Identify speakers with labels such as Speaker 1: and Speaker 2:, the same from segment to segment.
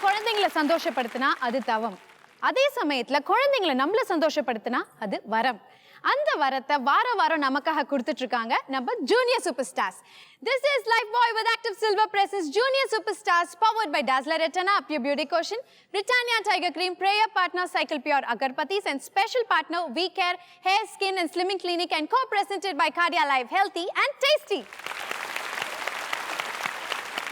Speaker 1: குழந்தைங்களை சந்தோஷப்படுத்தினா அது தவம். அதே சமயத்துல குழந்தைங்களை நம்மள சந்தோஷப்படுத்தினா அது வரம். அந்த வரத்தை வாரம் நமக்காக கொடுத்துட்டு இருக்காங்க நம்ம junior super stars. This is Lifebuoy with Active Silver Presses Junior Super Stars powered by Dazzler Retina, Up Your Beauty Cushion, Britannia Tiger Cream, Prayer Partner Cycle Pure Agarbatis and special partner We Care Hair, Skin and Slimming Clinic and co-presented by Cardia Life Healthy and Tasty.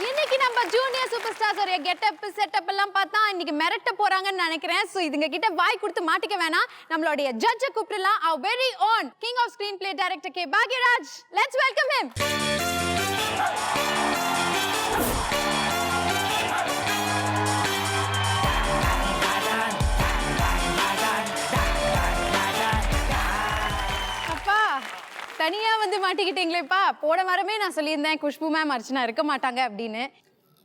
Speaker 1: இன்னைக்கு நம்ம junior super stars ஒரு getup setup எல்லாம் பார்த்தா இன்னைக்கு மிரட்ட போறாங்கன்னு நினைக்கிறேன். So இதுங்க கிட்ட வாய் கொடுத்து மாட்டிக்க வேணாம். நம்மளுடைய ஜட்ஜை கூப்பிடலாம். our very own king of screenplay director K Bhagyaraj. Let's welcome him. அப்பா தனியா வந்து மாட்டிக்கிட்டீங்களேப்பா. போன வாரமே நான் சொல்லியிருந்தேன் குஷ்பு மேம் அர்ச்சனா இருக்க மாட்டாங்க அப்படின்னு.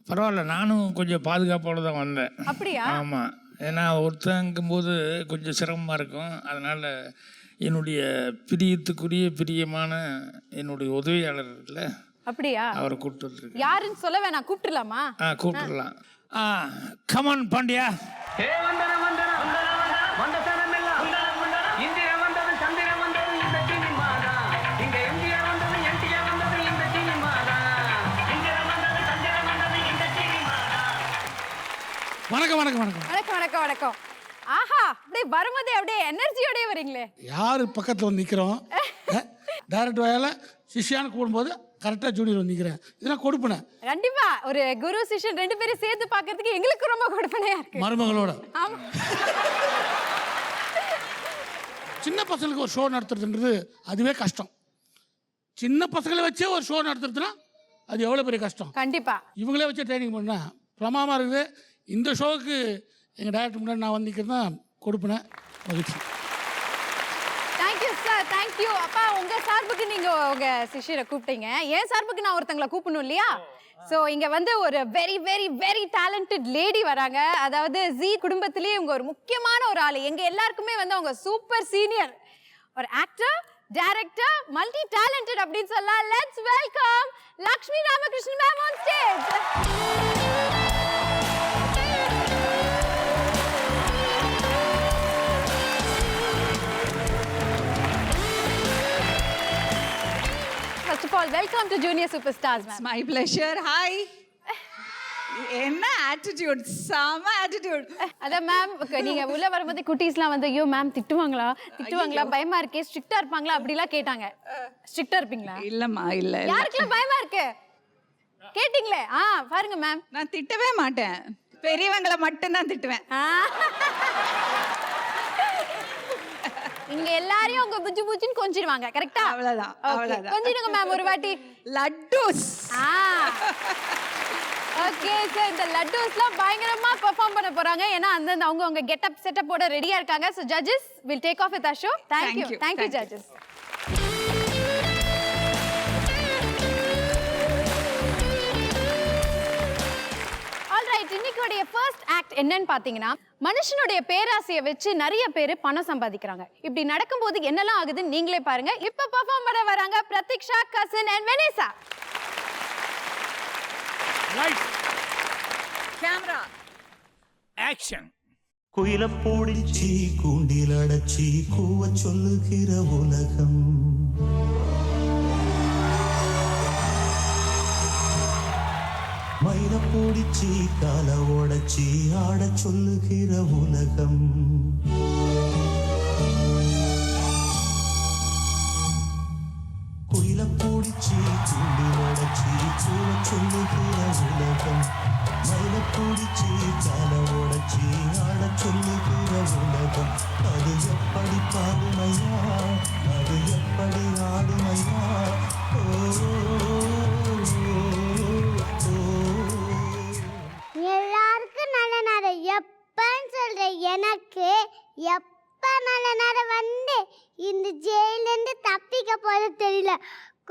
Speaker 2: பரவாயில்ல, நானும் கொஞ்சம் பாதுகாப்போடு தான் வந்தேன்.
Speaker 1: அப்படியா?
Speaker 2: ஆமாம், ஏன்னா ஒருத்தங்கும் போது கொஞ்சம் சிரமமாக இருக்கும். அதனால் என்னுடைய பிரியமான என்னுடைய உதவியாளர் இல்லை,
Speaker 1: அப்படியா,
Speaker 2: அவரை கூப்பிட்டு வந்துருக்கேன்.
Speaker 1: யாருன்னு சொல்ல வேணாம், கூப்பிட்டுலாமா?
Speaker 2: கூப்பிட்டுலாம். கமான் பாண்டியா.
Speaker 3: வணக்கம் வணக்கம் வணக்கம்
Speaker 1: வணக்கம் வணக்கம் வணக்கம். ஆஹா, அப்படியே வரும்போதே அப்படியே எனர்ஜியோடய வரீங்களே.
Speaker 3: யாரு பக்கத்தில் வந்து நிற்கிறோம், டைரக்ட் வயல சிஷியானு கூடும்போது கரெக்டாக ஜூனியர் வந்து நிற்கிறேன். இதெல்லாம் கொடுப்பேன்
Speaker 1: கண்டிப்பா. ஒரு குரு சிஷ்யன் ரெண்டு பேரும் சேர்த்து பார்க்கறதுக்கு எங்களுக்கு ரொம்ப கொடுப்பனையா இருக்கு.
Speaker 3: மருமகளோட.
Speaker 1: ஆமா.
Speaker 3: சின்ன பசங்களுக்கு ஒரு ஷோ நடத்துறதுன்றது அதுவே கஷ்டம். சின்ன பசங்களை வச்சே ஒரு ஷோ நடத்துறதுன்னா அது எவ்வளோ பெரிய கஷ்டம்.
Speaker 1: கண்டிப்பா.
Speaker 3: இவங்களே வச்சு ட்ரைனிங் பண்ணா பிரமாதமாக இருக்குது. இந்த ஷோவுக்கு எங்கள் டைரக்டர் முன்னாடி நான் வந்து நிற்கிறது தான் கொடுப்பேன். மகிழ்ச்சி.
Speaker 1: Thank you sir, thank you. அப்பா உங்க சார்புக்கு நீங்க உங்க சிஷியரை கூப்பிட்டீங்க, என் சார்புக்கு நான் ஒருத்தங்களை கூப்பிடணும் இல்லையா? ஸோ இங்க வந்து ஒரு very very very talented lady வராங்க. அதாவது ஜீ குடும்பத்திலேயே இவங்க ஒரு முக்கியமான ஒரு ஆள். எங்க எல்லாருக்குமே வந்து அவங்க சூப்பர் சீனியர், ஒரு ஆக்டர், டைரக்டர், மல்டி டேலண்டட் அப்படின்னு சொல்லலாம். Let's welcome Lakshmi Ramakrishnan ma'am on stage. First of all, welcome to Junior Superstars, ma'am.
Speaker 4: It's my pleasure. Hi. என்ன ஆட்டிடியூட், செம ஆட்டிடியூட்.
Speaker 1: அதான் மேம், நீங்க உள்ள வரும்போது குட்டீஸ்லாம் வந்து ஐயோ மேம் திட்டுவாங்களா பயமா இருக்கே, ஸ்ட்ரிக்ட்டா இருப்பாங்களா அப்படிலாம் கேட்டாங்க. ஸ்ட்ரிக்ட்டா இருப்பீங்களா?
Speaker 4: இல்லம்மா, இல்ல.
Speaker 1: யாருக்குலாம் பயமா இருக்கு கேட்டிங்களே? பாருங்க மேம்,
Speaker 4: நான் திட்டவே மாட்டேன், பெரியவங்களை மட்டும் தான் திட்டுவேன்.
Speaker 1: இங்க எல்லாரையும் உங்க புஜ்ஜு புஜ்ஜுன்னு கொஞ்சிடுவாங்க, கரெக்ட்டா?
Speaker 4: அவ்வளவுதான், அவ்வளவுதான்.
Speaker 1: கொஞ்சிடுங்க மேம் ஒரு வாட்டி.
Speaker 4: லட்டூஸ்.
Speaker 1: ஓகே சார், இந்த லட்டூஸ்லாம் பயங்கரமா பெர்ஃபார்ம் பண்ண போறாங்க. ஏன்னா அந்த அவங்க கெட்டப் செட்டப்போட ரெடியா இருக்காங்க. So judges will take off with our show. Thank you judges. இன்னைக்குடைய ஃபர்ஸ்ட் ஆக்ட் என்னன்னு பாத்தீங்கன்னா, மனுஷனுடைய பேராசையை வச்சு நிறைய பேர் பணம் சம்பாதிக்கிறாங்க. இப்படி நடக்கும்போது என்னெல்லாம் ஆகுதுன்னு நீங்களே பாருங்க. இப்ப பெர்ஃபார்ம் பண்ண வராங்க Pratiksha, cousin and Vanessa.
Speaker 2: Light,
Speaker 4: camera,
Speaker 2: action.
Speaker 5: குயில போடிச்சி கூண்டில் அடைச்சி கூவ சொல்லுகிற உலகம், மயில போடிச்சி கால ஓடச்சி ஆட சொல்லுகிற உலகம், குயில போடிச்சி கூண்டில் அடைச்சி கூவ சொல்லுகிற உலகம், மயில போடிச்சி கால ஓடச்சி ஆட சொல்லுகிற உலகம், அது எப்படி பாடுமையா, அது எப்படி ஆடுமையா,
Speaker 6: எல்லாருக்கும் நல்ல நேரம் எப்பன்னு சொல்ற எனக்கு எப்ப நல்ல நேரம் வந்து இந்த ஜெயிலிருந்து தப்பிக்க போறது தெரியல.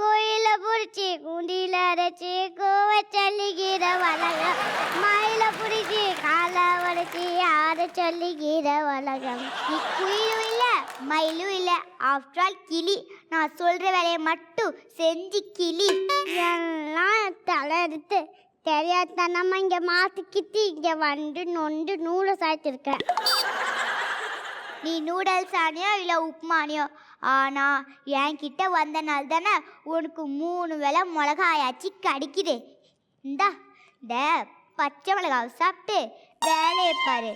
Speaker 6: கோயில புடிச்சி குண்டில அரைச்சி கோவ சொல்லுகிற வளகம், மயில புடிச்சி கால உடைச்சி ஆட சொல்லுகிற வளகம். நீ குயிலும் இல்ல மயிலும் இல்ல, ஆஃப்டர் ஆல் கிளி. நான் சொல்ற வேலையை மட்டும் செஞ்சு கிளி. எல்லாம் தலை எடுத்து தெரியாதனமா இங்க மாத்திக்கிட்டு இங்க வந்து நொண்டு நூலை சாய்ச்சிருக்கேன். நீ நூடல்ஸ் ஆனியோ இல்லை உப்புமானியோ, ஆனா என்கிட்ட வந்த நாள் தானே உனக்கு 3 வேளை மிளகாயாச்சு கிடைக்குது. இந்தா இந்த பச்சை மிளகாவை சாப்பிட்டு வேலையை பாரு.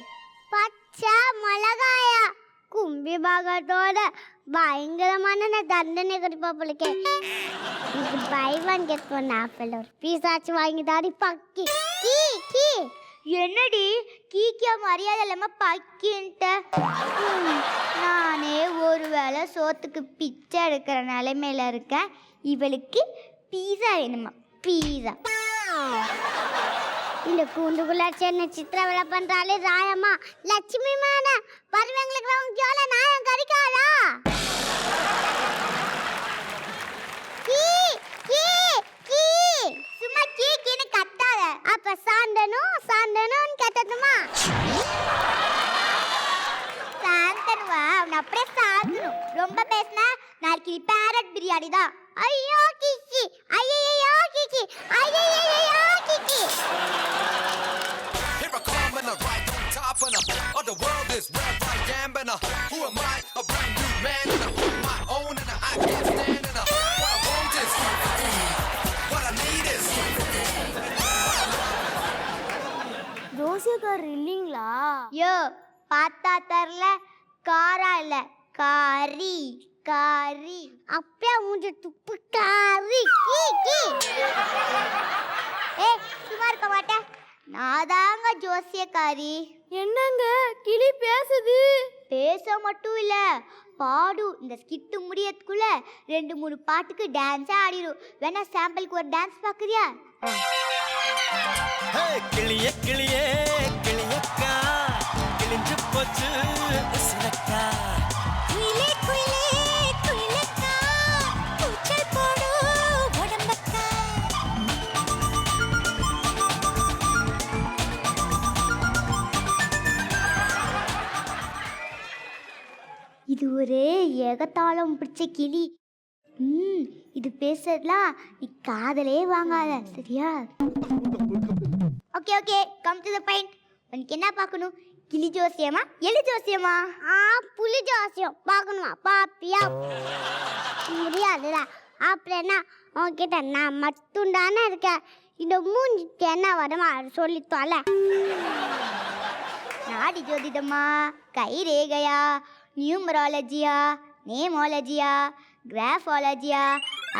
Speaker 6: பச்சை மிளகாயா? கும்பி பாகத்தோட பயங்கரமான தண்டனை கொடுப்பா பிள்ளைக்கு. இது buy one get one apple ஒரு பீஸாச்சு வாங்கி தாடி பக்கி. கீ கீ என்னடி கீக்கியா மரியாதை இல்லாம பக்கின்ட்ட? நானே ஒரு வேளை சோத்துக்கு பிச்சை எடுக்கிற நிலைமையில இருக்கேன். இவளுக்கு பீஸா வேணுமா? பீஸா இந்த கூண்டுக்குள்ள சென்னை சித்திரவதை பண்றாலே ராயம்மா லட்சுமி மான பருவங்களுக்கு அவங்க நாயம் கறிக்காதா? சும்மா கீக்கின்னு கத்தாத. அப்ப சாந்தனும் கத்தட்டுமா? சாந்தனுவா? அவன் அப்படியே சாந்தனும். ரொம்ப பேசினா நாளைக்கு பேரட் பிரியாணி தான். ஐயோ கிக்கி, ஐயோ கிக்கி, ஐயோ கிக்கி.
Speaker 7: Here I come and I right on top and of the world is where I am and who am I? A brand new man and I put my own and I can't stand and what I want is what I need is.
Speaker 6: ஜோசியக்காரர் இல்லீங்களா? யோ பார்த்தா தரல, காரா இல்ல காரி காரி. அப்பே மூஞ்ச துப்பு காரி கீ கீ. ஏய் சும்மா இருக்க மாட்டே. நான் தாங்க ஜோசியக்காரி. என்னங்க கிளி பேசுது? பேச மட்டும் இல்ல பாடும். இந்த ஸ்கிட்டு முடியறதுக்குள்ள 2-3 பாட்டுக்கு டான்ஸ் ஆடிடும். வேணா சாம்பிளுக்கு ஒரு டான்ஸ் பாக்குறியா?
Speaker 5: கிளியே கிளியே கிளியக்கா கிழிஞ்சு போச்சு சிலக்கா.
Speaker 6: குயிலே குயிலே குயிலக்கா கூச்சல் போடு உடம்பக்கா. இது ஒரு ஏகத்தாளம் பிடிச்ச கிளி. இது பேசுறதுலாம் நீ காதலே வாங்காத, சரியா? Okay okay, come to the point. உனக்கு என்ன பார்க்கணும்? கிளி ஜோசியமா எலி ஜோசியமா? புலி ஜோசியம் பார்க்கணுமா? பாப்பியா? முடியாதுடா. அப்புறம் என்ன உன்கிட்ட நான் மட்டும் தானே இருக்கேன். இந்த மூஞ்சிக்கு என்ன வருமா சொல்லி தொலை. நாடி ஜோதிடமா, கை ரேகையா, நியூமராலஜியா, நேமாலஜியா, கிராஃபாலஜியா,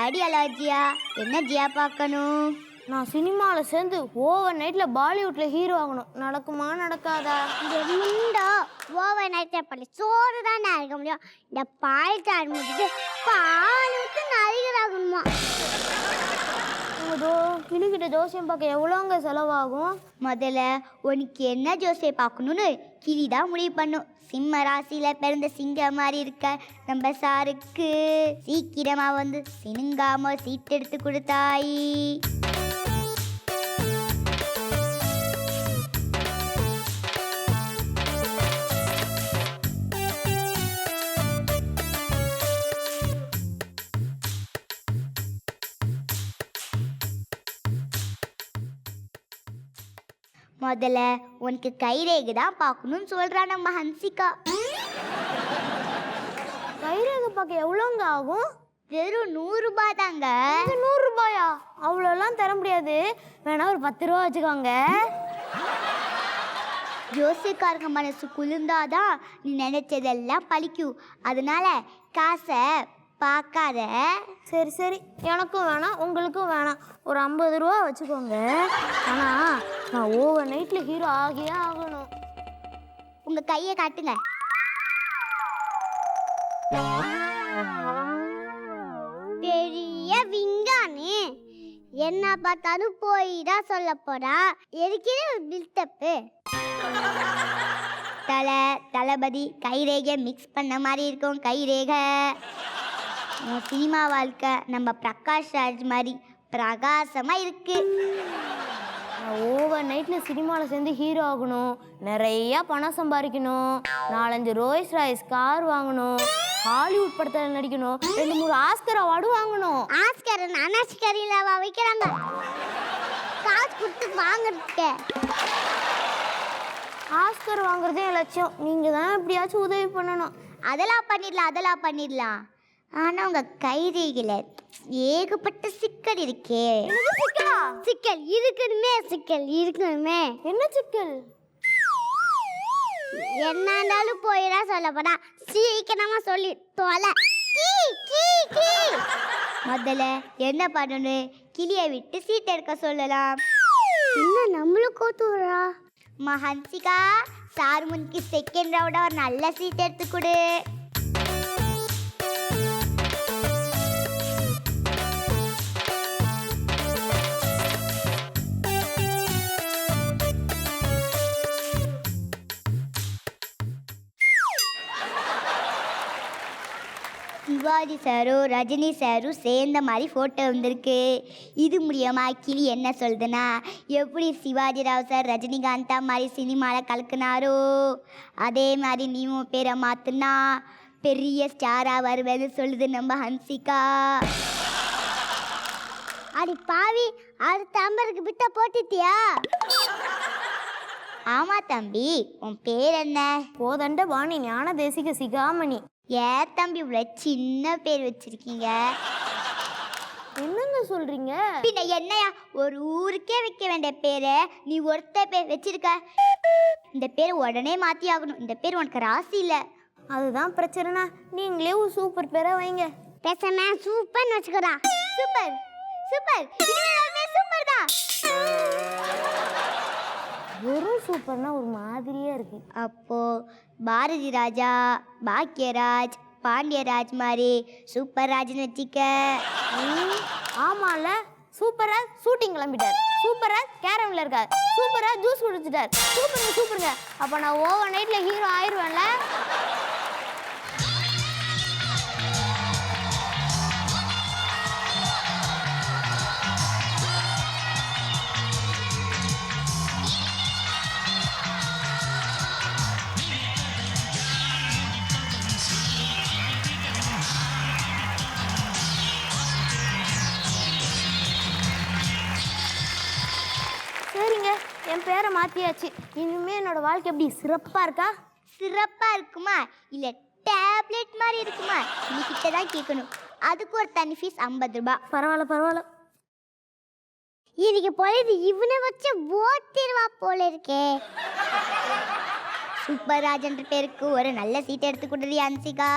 Speaker 6: ஐடியாலஜியா, என்ன ஜியா பார்க்கணும்?
Speaker 8: நான் சினிமாவில் சேர்ந்து ஓவர் நைட்டில் பாலிவுட்டில் ஹீரோ ஆகணும். நடக்குமா நடக்காதா?
Speaker 6: இந்த முண்டோ ஓவர் நைட்டில் பண்ணி சோறு தான் இருக்க முடியும். இந்த பால்கார் முடிச்சு பால் ஊற்றி நரிகராகணுமா?
Speaker 8: கிளிக்கிட்ட ஜோசியம் பார்க்க எவ்வளோங்க செலவாகும்?
Speaker 6: முதல்ல உனக்கு என்ன ஜோசியம் பார்க்கணுன்னு கிளி தான் முடிவு பண்ணும். சிம்ம ராசியில பிறந்த சிங்கம் மாதிரி இருக்க நம்ம சாருக்கு சீக்கிரமா வந்து சினுங்காம சீட் எடுத்து கொடுத்தாயி. முதல்ல உனக்கு கைரேகை தான் பார்க்கணும்னு சொல்றா நம்ம ஹன்சிகா.
Speaker 8: கைரேகை பார்க்க எவ்வளோங்க ஆகும்?
Speaker 6: வெறும் 100 ரூபாய் தாங்க.
Speaker 8: 100 ரூபாயா? அவ்வளோலாம் தர முடியாது. வேணா ஒரு 10 ரூபா வச்சுக்கோங்க.
Speaker 6: ஜோசியக்காரங்க மனசு குளிர்ந்தாதான் நீ நினைச்சதெல்லாம் பழிக்கும். அதனால காசை பார்க்காத.
Speaker 8: சரி சரி, எனக்கும் வேணாம் உங்களுக்கும் வேணாம். ஒரு 50 ரூபா வச்சுக்கோங்க. ஆனால் நான் ஓவர் நைட்டில் ஹீரோ ஆகியே ஆகணும்.
Speaker 6: உங்க கையை காட்டுங்க. பெரிய விஞ்ஞானி என்ன பார்த்தாலும் போய் தான் சொல்ல போறா. எதுக்கே பில்டப்பு? தளபதி கைரேகை மிக்ஸ் பண்ண மாதிரி இருக்கும். கைரேகை சினிமா வாழ்க்கை நம்ம பிரகாஷ் ராஜ் மாதிரி பிரகாசமா இருக்கு.
Speaker 8: நான் ஓவர் நைட்டில் சினிமாவில் சேர்ந்து ஹீரோ ஆகணும். நிறையா பணம் சம்பாதிக்கணும். 4-5 ரோல்ஸ் ராய்ஸ் கார் வாங்கணும். ஹாலிவுட் படத்தில் நடிக்கணும். 2-3 ஆஸ்கர் அவார்டும் வாங்கணும்.
Speaker 6: ஆஸ்கர் அனாஸ்கரியில் வைக்கிறாங்க. காசு கொடுத்து வாங்குறதுக்கு.
Speaker 8: ஆஸ்கர் வாங்குறதே என் லட்சியம். நீங்க தான் எப்படியாச்சும் உதவி பண்ணணும்.
Speaker 6: அதெல்லாம் பண்ணிடலாம். ஆனா உங்க கைரேகையில ஏகப்பட்ட சிக்கல் இருக்கே. சிக்கல் இருக்கணுமே.
Speaker 8: என்ன சிக்கல்?
Speaker 6: என்ன இருந்தாலும் போயிடா சொல்ல போனா சீக்கிரமா சொல்லி தொலை. முதல்ல என்ன பண்ணணும்? கிளியை விட்டு சீட் எடுக்க சொல்லலாம். என்ன நம்மளும் கோத்துறா? ஹன்சிகா, சார்முன்க்கு செகண்ட் ரவுண்டா ஒரு நல்ல சீட் எடுத்து கொடு. சிவாஜி சாரும் ரஜினி சாரும் சேர்ந்த மாதிரி ஃபோட்டோ வந்திருக்கு. இது மூலியமாக கிளி என்ன சொல்லுதுன்னா, எப்படி சிவாஜி ராவ் சார் ரஜினிகாந்தா மாதிரி சினிமாவில் கலக்குனாரோ அதே மாதிரி நீயும் பேரை மாற்றுனா பெரிய ஸ்டாராக வருவேன்னு சொல்லுது நம்ம ஹன்சிகா. அடி பாவி, அடுத்த அம்பருக்கு பிட்ட போட்டுட்டியா? ஆமாம் தம்பி, உன் பேர் என்ன?
Speaker 8: கோதண்ட பாணி ஞான தேசிக சிகாமணி.
Speaker 6: ஏன் தம்பி இவ்வளோ சின்ன பேர் வச்சிருக்கீங்க?
Speaker 8: என்னங்க சொல்றீங்க?
Speaker 6: பின்ன என்னையா, ஒரு ஊருக்கே வைக்க வேண்டிய பேரை நீ ஒருத்த பேர் வச்சிருக்க. இந்த பேர் உடனே மாற்றி ஆகணும். இந்த பேர் உனக்கு ராசி இல்லை.
Speaker 8: அதுதான் பிரச்சனைனா நீங்களே ஒரு சூப்பர் பேரை வைங்க.
Speaker 6: பேசாம சூப்பர்னு வச்சுக்கிறா. சூப்பர் சூப்பர் தான்.
Speaker 8: வெறும் சூப்பர்னா ஒரு மாதிரியே இருக்கு.
Speaker 6: அப்போ பாரதி ராஜா, பாக்யராஜ், பாண்டியராஜ் மாதிரி சூப்பர் ராஜ்னு வச்சிக்க.
Speaker 8: ஆமால, சூப்பரா ஷூட்டிங் கிளம்பிட்டார், சூப்பரா கேரம்ல இருக்கார், சூப்பரா ஜூஸ் குடிச்சிட்டார். சூப்பருங்க. அப்ப நான் ஓவர் நைட்ல ஹீரோ ஆயிருவேன்ல. சரிங்க, என் பேரை மாத்தியாச்சு. இனிமே என்னோட வாழ்க்கை எப்படி சிறப்பா இருக்கா?
Speaker 6: சிறப்பா இருக்குமா இல்ல டேப்லெட் மாதிரி இருக்குமா? நீ கிட்ட தான் கேட்கணும். அதுக்கு ஒரு தனி ஃபீஸ் 50 ரூபாய்.
Speaker 8: பரவாயில்ல.
Speaker 6: இன்னைக்கு பொழுது இவனை வச்சு ஓட்டிடுவா போல இருக்கே. சூப்பர் ராஜன்ற பேருக்கு ஒரு நல்ல சீட் எடுத்து கொடுறீ ஹன்சிகா.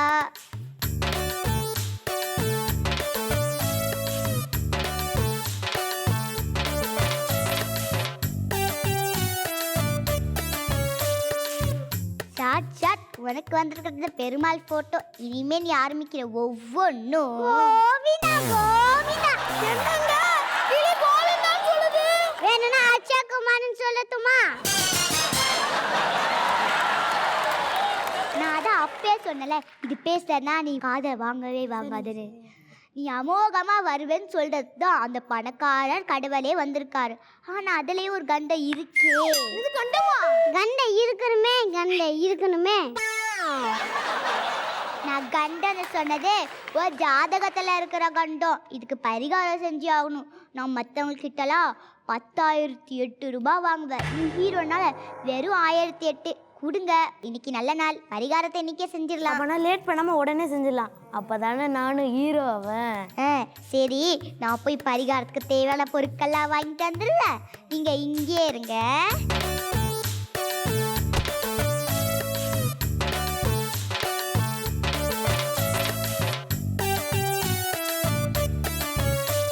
Speaker 6: ஷாட் உனக்கு வந்திருக்கிறது பெருமாள் போட்டோ. இனிமே நீ ஆரம்பிக்கிற ஒவ்வொன்றும் வேணும்னா அச்சா குமார்னு சொல்லட்டுமா? நான் அதான் அப்பே சொன்னல, இது பேசுறனா நீ காதை வாங்கவே வாங்காதுன்னு. நீ அமோகமா வருவேன்னு சொல்றது தான் அந்த பணக்காரர் கடவுளே வந்திருக்காரு. ஆனா அதுலயே ஒரு கண்டை இருக்கே. இது கண்டமா? கண்டை இருக்கணுமே. நான் கண்டன்னு சொன்னது ஒரு ஜாதகத்துல இருக்கிற கண்டம். இதுக்கு பரிகாரம் செஞ்சு ஆகணும். நான் மற்றவங்க கிட்டலாம் 10,008 ரூபாய் வாங்குவேன். நீ ஹீரோனால வெறும் 1008 கொடுங்க. இன்னைக்கு நல்ல நாள், பரிகாரத்தை இன்னைக்கே செஞ்சிடலாம்.
Speaker 8: அப்பனா லேட் பண்ணாம உடனே செஞ்சிடலாம். அப்பதானே நானும் ஹீரோ ஆவேன்.
Speaker 6: சரி, நான் போய் பரிகாரத்துக்கு தேவையான பொருட்கள்லாம் வாங்கிட்டு வந்துடுறேன். நீங்க இங்கே இருங்க.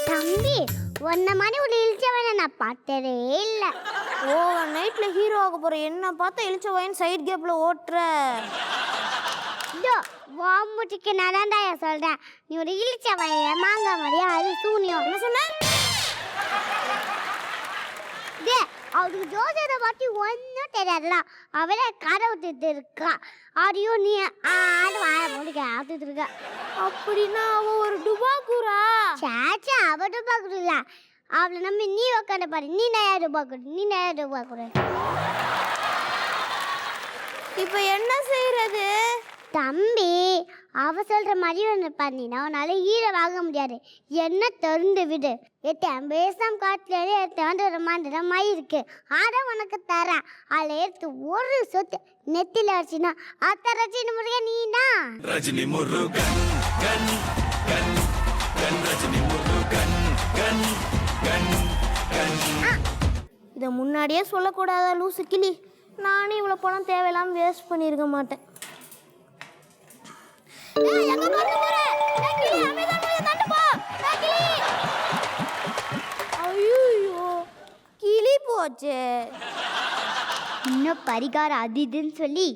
Speaker 6: தம்பி, ஒன்ன மாதிரி ஒரு இழிச்சவனை நான் பார்த்ததே இல்லை.
Speaker 8: ஓவர் நைட்ல ஹீரோ ஆக போற என்ன பார்த்தா இழிச்ச வாயின் சைட் கேப்ல ஓட்டுற.
Speaker 6: இதோ வாமுட்டிக்கு நடந்தாய சொல்றேன். நீ ஒரு இழிச்சவன், மாங்கா மாதிரியா, அது சூனியம்.
Speaker 8: என்ன சொன்ன?
Speaker 6: அவருக்கு ஜோதிட பற்றி ஒன்றும் தெரியாதுடா. அவளே கடை விட்டுட்டு இருக்கா. ஆடியோ நீ ஆடு வாய போட்டு ஆத்துட்டு இருக்க.
Speaker 8: அப்படின்னா அவ ஒரு டுபாக்கூரா?
Speaker 6: சாச்சா, அவ டுபாக்கூர் இல்ல. அவளை நம்பி நீ உட்காந்து பாரு. நீ நிறைய டுபாக்கூர்.
Speaker 8: இப்ப என்ன செய்யறது?
Speaker 6: தம்பி, அவ சொல்ற மாதிரி ஒன்று பண்ணினா உன்னால ஹீரோ ஆக முடியாது. என்ன திறந்து விடு. எத்தேன் பேசாம காட்டுல எடுத்து ஒரு மாண்டின மாதிரி இருக்கு. ஆட உனக்கு தரேன். அதில் எடுத்து ஒரு சொத்து நெத்தில வச்சுனா அத்த ரஜினி முருகன் நீனா.
Speaker 5: ரஜினி முருகன் கன் கன் கன் ரஜினி முருகன் கன் கன் கன்.
Speaker 8: இதை முன்னாடியே சொல்லக்கூடாதா லூசு கிளி? நானும் இவ்வளோ பணம் தேவையில்லாமல் வேஸ்ட் பண்ணியிருக்க மாட்டேன். ஐயோ கிளி போச்சே.
Speaker 6: இன்னும் பரிகாரம் அது இதுன்னு சொல்லி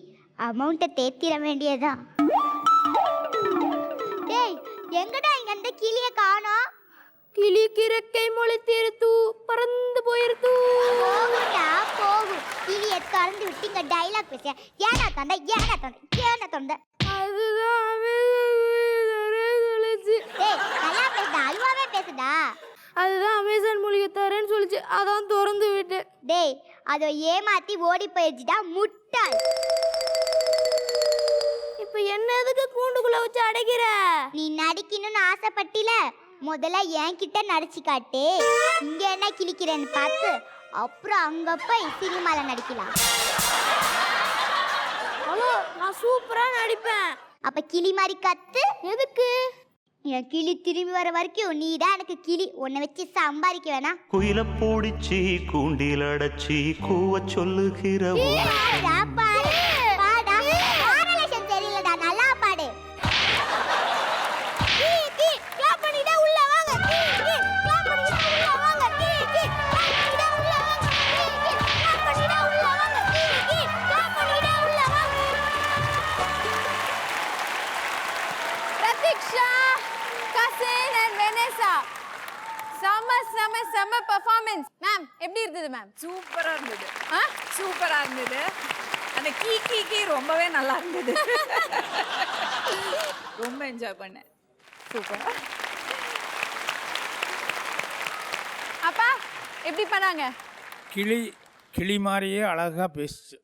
Speaker 6: அமௌண்ட்டை தேத்திட வேண்டியதான். டேய் எங்கடா இங்க அந்த கிளியை காணோம்?
Speaker 8: கிளி கிறக்கை முளைத்திருத்து பறந்து போயிருத்து.
Speaker 6: போகும்டா போகும். கிளியை திறந்து விட்டு இங்க டைலாக் பேச ஏனா தந்த ஏனா தந்த ஏனா தந்த.
Speaker 8: அதுதான் சொல்லிச்சு.
Speaker 6: டேய் நல்லா பேசுடா, அல்வாவே பேசுடா.
Speaker 8: அதுதான் அமேசான் மூலிகை தரேன்னு சொல்லிச்சு, அதான் திறந்து விட்டேன்.
Speaker 6: டேய் அதை ஏமாத்தி ஓடி போயிடுச்சுடா முட்டாள்.
Speaker 8: இப்போ என்ன எதுக்கு கூண்டுக்குள்ள வச்சு அடைக்கிற?
Speaker 6: நீ நடிக்கணும்னு ஆசைப்பட்டில, முதல்ல என்கிட்ட நடிச்சு காட்டு. இங்க என்ன கிழிக்கிறேன்னு பார்த்து அப்புறம் அங்க போய் சினிமால நடிக்கலாம்.
Speaker 8: ஹலோ, நான் சூப்பரா நடிப்பேன்.
Speaker 6: அப்ப கிளி மாதிரி கத்து.
Speaker 8: எதுக்கு?
Speaker 6: என் கிளி திரும்பி வர வரைக்கும் நீ தான் எனக்கு கிளி. உன்னை வச்சு சம்பாதிக்க வேணாம்.
Speaker 5: குயில போடிச்சி கூண்டில் அடைச்சி கூவ சொல்லுகிற
Speaker 6: பாடா பாடு பாடா. மாடலேஷன் தெரியலடா, நல்லா பாடு. கிளாப் பண்ணிட்டா உள்ள வாங்க. கிளாப் பண்ணிட்டா உள்ள வாங்க. கிளாப் பண்ணிட்டா உள்ள வாங்க. கிளாப் பண்ணிட்டா உள்ள வாங்க. கிளாப் பண்ணிட்டா உள்ள வாங்க.
Speaker 1: Pratiksha, cousin and Vanessa. செம்ம பெர்ஃபார்மன்ஸ். மேம் எப்படி இருந்தது மேம்?
Speaker 4: சூப்பரா இருந்தது. சூப்பரா இருந்தது. அந்த கீ கீ கீ ரொம்பவே நல்லா இருந்தது. ரொம்ப என்ஜாய் பண்ணேன். சூப்பர்.
Speaker 1: அப்பா எப்படி பண்ணாங்க?
Speaker 2: கிளி மாதிரியே அழகாக பேசுச்சு.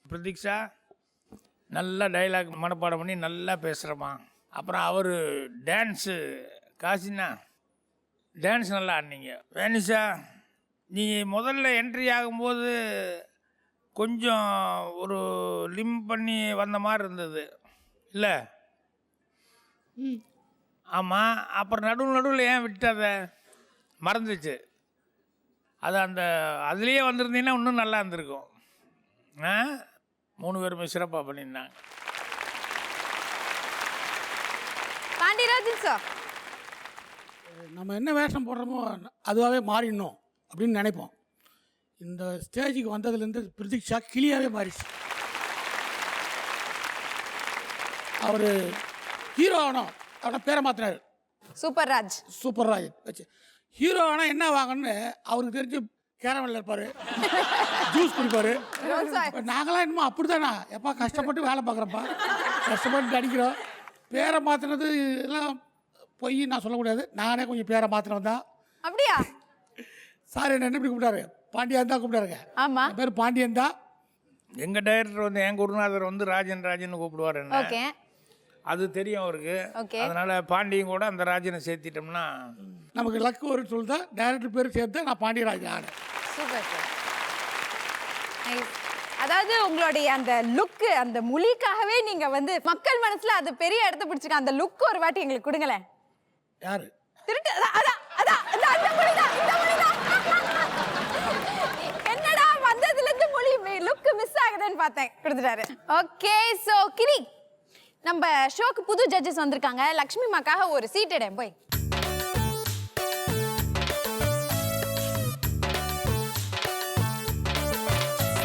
Speaker 2: பிரதீக்ஷா நல்லா டைலாக் மனப்பாடம் பண்ணி நல்லா பேசுகிறமா. அப்புறம் அவர் டான்ஸு காசினா டான்ஸ் நல்லா ஆடினீங்க. வேனிஷா நீ முதல்ல என்ட்ரி ஆகும்போது கொஞ்சம் ஒரு லிம் பண்ணி வந்த மாதிரி இருந்தது இல்லை? ஆமாம். அப்புறம் நடுவில் ஏன் விட்டத மறந்துச்சு? அது அந்த அதுலேயே வந்திருந்தீங்கன்னா இன்னும் நல்லா இருந்திருக்கும். 3 பேருமே சிறப்பாக பண்ணியிருந்தாங்க.
Speaker 1: பாண்டியராஜன் சார்,
Speaker 3: நம்ம என்ன வேஷம் போடுறோமோ அதுவாகவே மாறிடணும் அப்படின்னு நினைப்போம். இந்த ஸ்டேஜுக்கு வந்ததுலேருந்து பிரதீக்ஷா கிளியாகவே மாறிச்சு. அவர் ஹீரோ ஆகணும் அவனை பேரை மாற்றினார்.
Speaker 1: சூப்பர் ராஜ்.
Speaker 3: சூப்பர் ராஜ் வச்சு ஹீரோ ஆனால் என்ன வாங்கணும்னு அவருக்கு தெரிஞ்சு கேரவனில் இருப்பார், ஜூஸ் குடிப்பார். நாங்களாம் என்னமோ அப்படி தானே எப்பா கஷ்டப்பட்டு வேலை பார்க்குறப்பா, கஷ்டப்பட்டு நடிக்கிறோம். பேரை மாற்றினது எல்லாம் பொய் நான் சொல்லக்கூடாது. நானே கொஞ்சம் பேரை மாற்றினவன் தான்.
Speaker 1: அப்படியா?
Speaker 3: சார் என்ன எப்படி கூப்பிட்டாரு? பாண்டியன் தான் கூப்பிட்டாருங்க.
Speaker 1: ஆமா,
Speaker 3: என் பேர் பாண்டியன் தான்.
Speaker 2: எங்கள் டைரக்டர் வந்து என் குருநாதர் வந்து ராஜன் கூப்பிடுவார் என்ன.
Speaker 1: ஓகே,
Speaker 2: அது தெரியும் அவருக்கு.
Speaker 1: ஓகே.
Speaker 2: அதனால் பாண்டியன் கூட அந்த ராஜனை சேர்த்திட்டோம்னா
Speaker 3: நமக்கு லக்கு ஒரு சொல்லி தான் டைரக்டர் பேர் சேர்த்து நான் பாண்டியராஜன் ஆனேன்.
Speaker 1: Super sir. நைஸ். அதாவது உங்களுடைய அந்த லுக்கு, அந்த மொழிக்காகவே நீங்க வந்து மக்கள் மனசுல அது பெரிய இடத்த பிடிச்சிருக்க அந்த லுக் ஒரு வாட்டி எங்களுக்கு கொடுங்களேன்.
Speaker 3: யாரு
Speaker 1: திருட்டு அந்த மொழிதான், இந்த மொழிதான். என்னடா வந்ததுல இருந்து மொழி லுக் மிஸ் ஆகுதுன்னு பார்த்தேன், கொடுத்துட்டாரு. ஓகே, சோ கிரி, நம்ம ஷோக்கு புது ஜட்ஜஸ் வந்திருக்காங்க. லக்ஷ்மி மாக்காக ஒரு சீட் எடு போய்.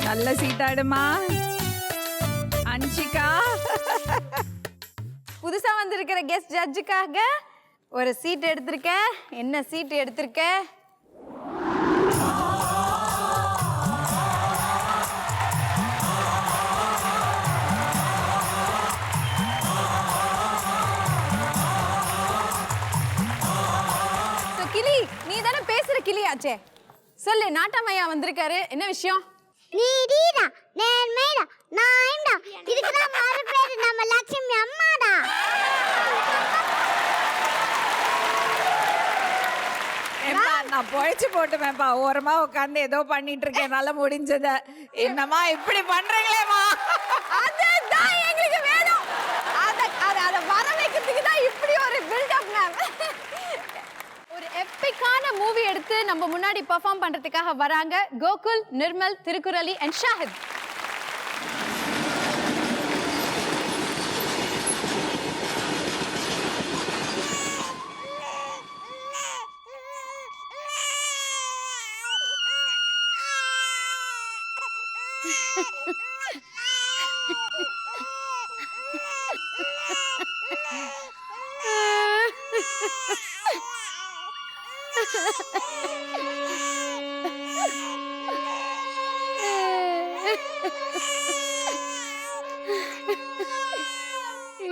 Speaker 4: நல்ல சீட்டாடுமா அன்ஷிகா.
Speaker 1: புதுசா வந்திருக்கிற கெஸ்ட் ஜட்ஜுக்காக ஒரு சீட் எடுத்திருக்க. என்ன சீட் எடுத்திருக்க? கிளி, நீ தானே பேசுற கிளியாச்சே. சொல்லு, நாட்டாமையா வந்திருக்காரு, என்ன விஷயம்?
Speaker 6: நீடா நேர்மைடா நான்டா இதுக்கு தான் மாறு பேரு நம்ம லட்சுமி அம்மாடா.
Speaker 4: நான் பொழைச்சு போட்டுமேப்பா. ஓரமா உட்காந்து ஏதோ பண்ணிட்டு இருக்கேன், என்னால முடிஞ்சத. என்னம்மா இப்படி பண்றீங்களேம்மா?
Speaker 1: அதுதான் எங்களுக்கு வேணும். அத வர வைக்கிறதுக்கு தான் இப்படி ஒரு பில்டப் மேம். ஒரு எப்பிக்கான மூவி எடுத்து நம்ம முன்னாடி பெர்ஃபார்ம் பண்றதுக்காக வராங்க கோகுல், நிர்மல், திருக்குறளி அண்ட் ஷாஹித்.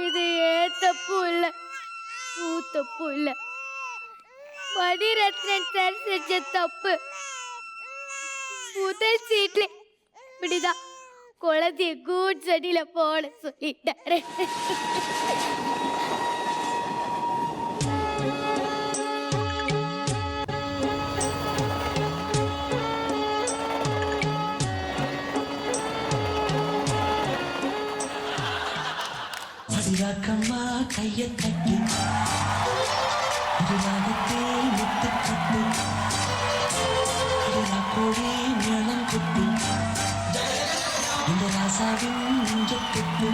Speaker 8: இது ஏன் தப்பு இல்ல, தப்பு இல்ல, மணிரத்னன் சார் செஞ்ச தப்பு. முதல் சீட்ல இப்படிதான் குழந்தைய கூட்ஸ் அடியில போட சொல்லிட்டாரு.
Speaker 5: அதிராக்கம்மா கைய கட்டி ராகத்தில் முத்து கட்டு கோடி மேளம் கொட்டு இந்த ராசாவின் நெஞ்ச கொட்டு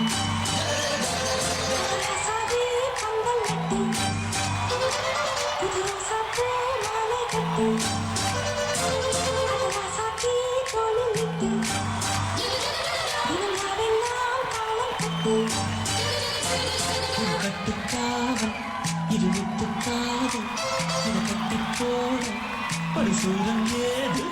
Speaker 5: கட்டுக்காவல் இது விட்டுக்காவல் இதை கட்டி போட பரிசூரம் ஏது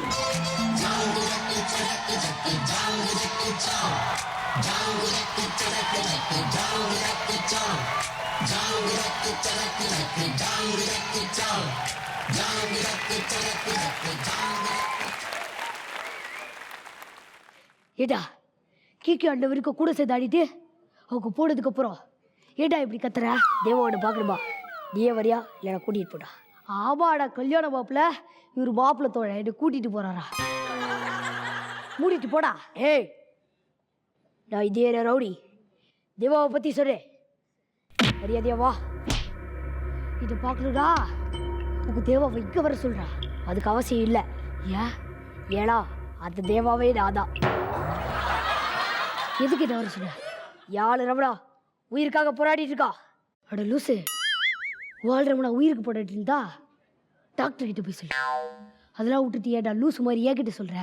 Speaker 8: ஏடா கீக்கி ஆண்டவருக்கு கூட சேர்த்து ஆடிட்டு அவங்க போனதுக்கு அப்புறம் ஏடா இப்படி கத்துற? தேவாவோட பார்க்கணுமா? நீயே வரியா இல்லைடா கூட்டிகிட்டு போடா. ஆமாடா கல்யாண மாப்பிள்ள இவர் மாப்பிள்ள தோழ என்னை கூட்டிகிட்டு போறாரா? மூடிட்டு போடா. ஏய் நான் இதே ரவுடி தேவாவை பற்றி சொல்கிறேன், மரியாதையா வா. இதை பார்க்கணுடா உங்க தேவாவை இங்கே வர சொல்கிறா. அதுக்கு அவசியம் இல்லை. ஏடா அந்த தேவாவே நான் தான். எதுக்கு என்ன வர சொன்ன? யாழ் ரமணா உயிருக்காக போராடிட்டு இருக்கா. அட லூசு, வாழ் ரமணா உயிருக்கு போராடிட்டு இருந்தா டாக்டர் கிட்ட போய் சொல்லு. அதெல்லாம் விட்டுட்டு ஏடா லூசு மாதிரி ஏகிட்ட சொல்ற?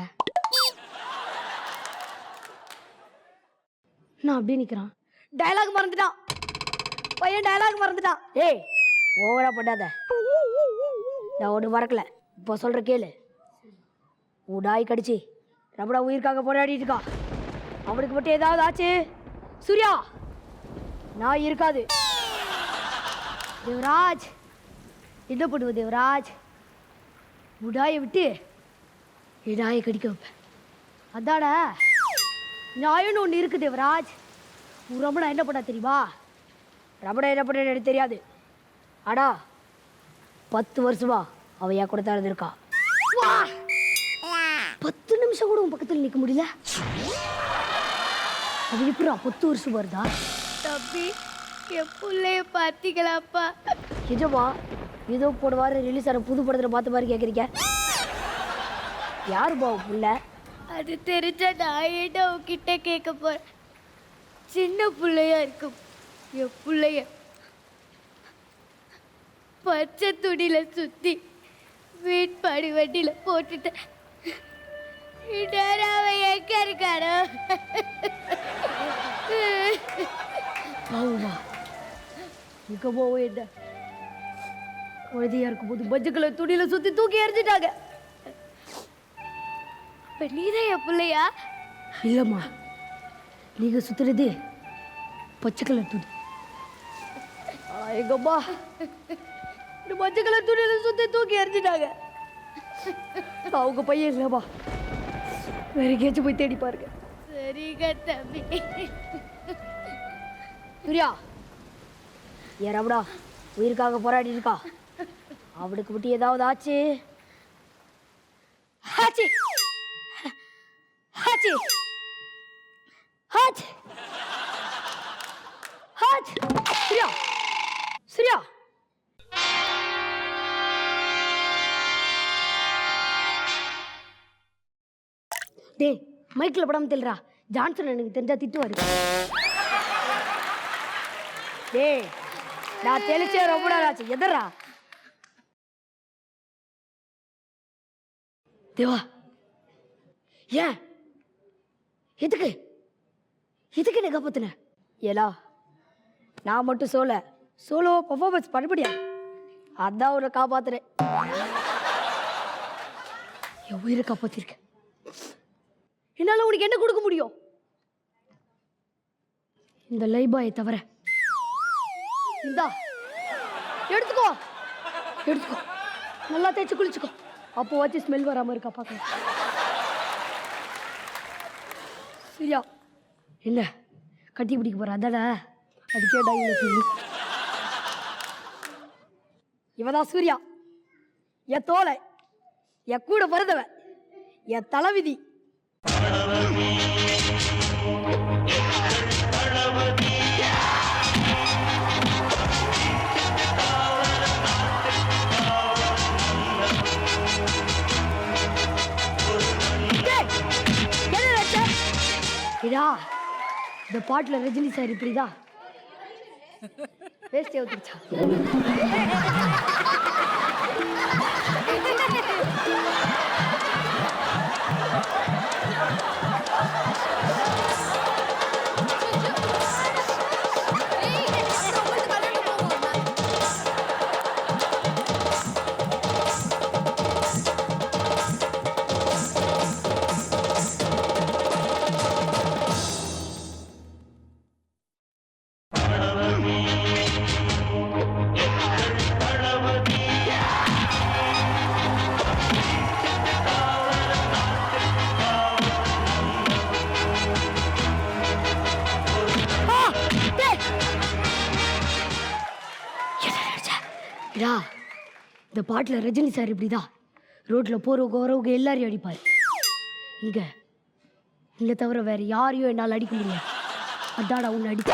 Speaker 8: நான் அப்படியே நிற்கிறான். டயலாக் மறந்துட்டான் பையன், டயலாக் மறந்துட்டான். ஏய் ஓவரா பண்ணாத, நான் ஒன்று மறக்கல. இப்போ சொல்கிற கேளு. உன் நாய் கடிச்சு ரமணா உயிருக்காக போராடிட்டு இருக்கா. அவனுக்கு மட்டும் ஏதாவது ஆச்சு சூர்யா நான் இருக்காது. தேவராஜ் என்ன பண்ணுவ? தேவராஜ் உடாயை விட்டு என் நாயை கடிக்க வைப்பேன். அதாட நாயன்னு ஒன்று இருக்கு தேவராஜ். உன் ரமணா என்ன பண்ணா தெரியுமா? ரமணா என்ன பண்ண எனக்கு தெரியாது. ஆடா 10 வருஷமா அவன் என் கூட தான் இருந்திருக்கா. 10 நிமிஷம் கூட உன் பக்கத்தில் நிற்க முடியல. அது எப்படா 10 வருஷம் வருதா? தம்பி என் பிள்ளைய பார்த்தீங்களாப்பா? நிஜமா? ஏதோ போன வாரம் ரிலீஸ் ஆன புது படத்தில் பார்த்த மாதிரி கேட்குறீங்க. யாருப்பா உன் பிள்ளை? அது தெரிஞ்சா நான் என்ன உன்கிட்ட கேட்க போறேன். சின்ன பிள்ளையா இருக்கும் என் பிள்ளைய பச்சை துணியில சுத்தி வீட்பாடி வண்டியில போட்டுட்டேன். அவன் எங்க இருக்காரோ? பாவுமா இங்க போவோம். என்ன குழந்தையா இருக்கும்போது மஞ்சள் கலர் துணியில சுத்தி தூக்கி எறிஞ்சிட்டாங்க. இப்ப நீதான் என் பிள்ளையா? இல்லம்மா, நீங்க சுத்துறது பச்சை கலர் துணி. எங்க அம்மா இந்த மஞ்சள் கலர் துணியில சுத்தி தூக்கி எறிஞ்சிட்டாங்க. அவங்க பையன் இல்லம்மா, வேற எங்கேயாச்சும் போய் தேடி பாருங்க. சரிங்க தம்பி. சூர்யா ஏன் ரமணா உயிருக்காக போராடி இருக்கா. அவனுக்கு மட்டும் ஏதாவது ஆச்சு ஆச்சி ஆச்சி ஆச்சி ஆச்சி சூர்யா சூர்யா டேய் மைக்கில் படாம தெரியறா. ஜான்சன் எனக்கு தெரிஞ்சா திட்டுவாரு. டேய் நான் தெளிச்சே ரொம்ப நாள் ஆச்சு. எதரா தேவா? ஏன் எதுக்கு எதுக்கு என்ன காப்பாத்தின? ஏலா நான் மட்டும் சோலோ பர்ஃபார்மன்ஸ் பண்ண முடியாது. அதான் உன்னை காப்பாத்துறேன். என் உயிரை காப்பாத்திருக்க. என்னால உனக்கு என்ன கொடுக்க முடியும்? இந்த லைபாயை தவிர. இந்தா எடுத்துக்கோ எடுத்துக்கோ. நல்லா தேய்ச்சி குளிச்சுக்கோ. அப்போ வச்சு ஸ்மெல் வராம இருக்கா பார்க்கலாம். சரியா? என்ன கட்டி பிடிக்க போற? அதான அதுக்கே டைவ். இவதான் சூர்யா, என் தோலை, என் கூட பிறந்தவன், என் தலைவிதி. இதா இந்த பாட்டுல ரஜினி சார் இப்படிதான் வேஸ்டே ஊத்திருச்சா? இந்த பாட்டுல ரஜினி சார் இப்படிதான் ரோட்ல போறவங்க வரவங்க எல்லாரையும் அடிப்பாரு. இங்க இல்லை தவிர வேற யாரையும் என்னால் அடிக்க முடியாது. அதாடா உன்னை அடிச்ச.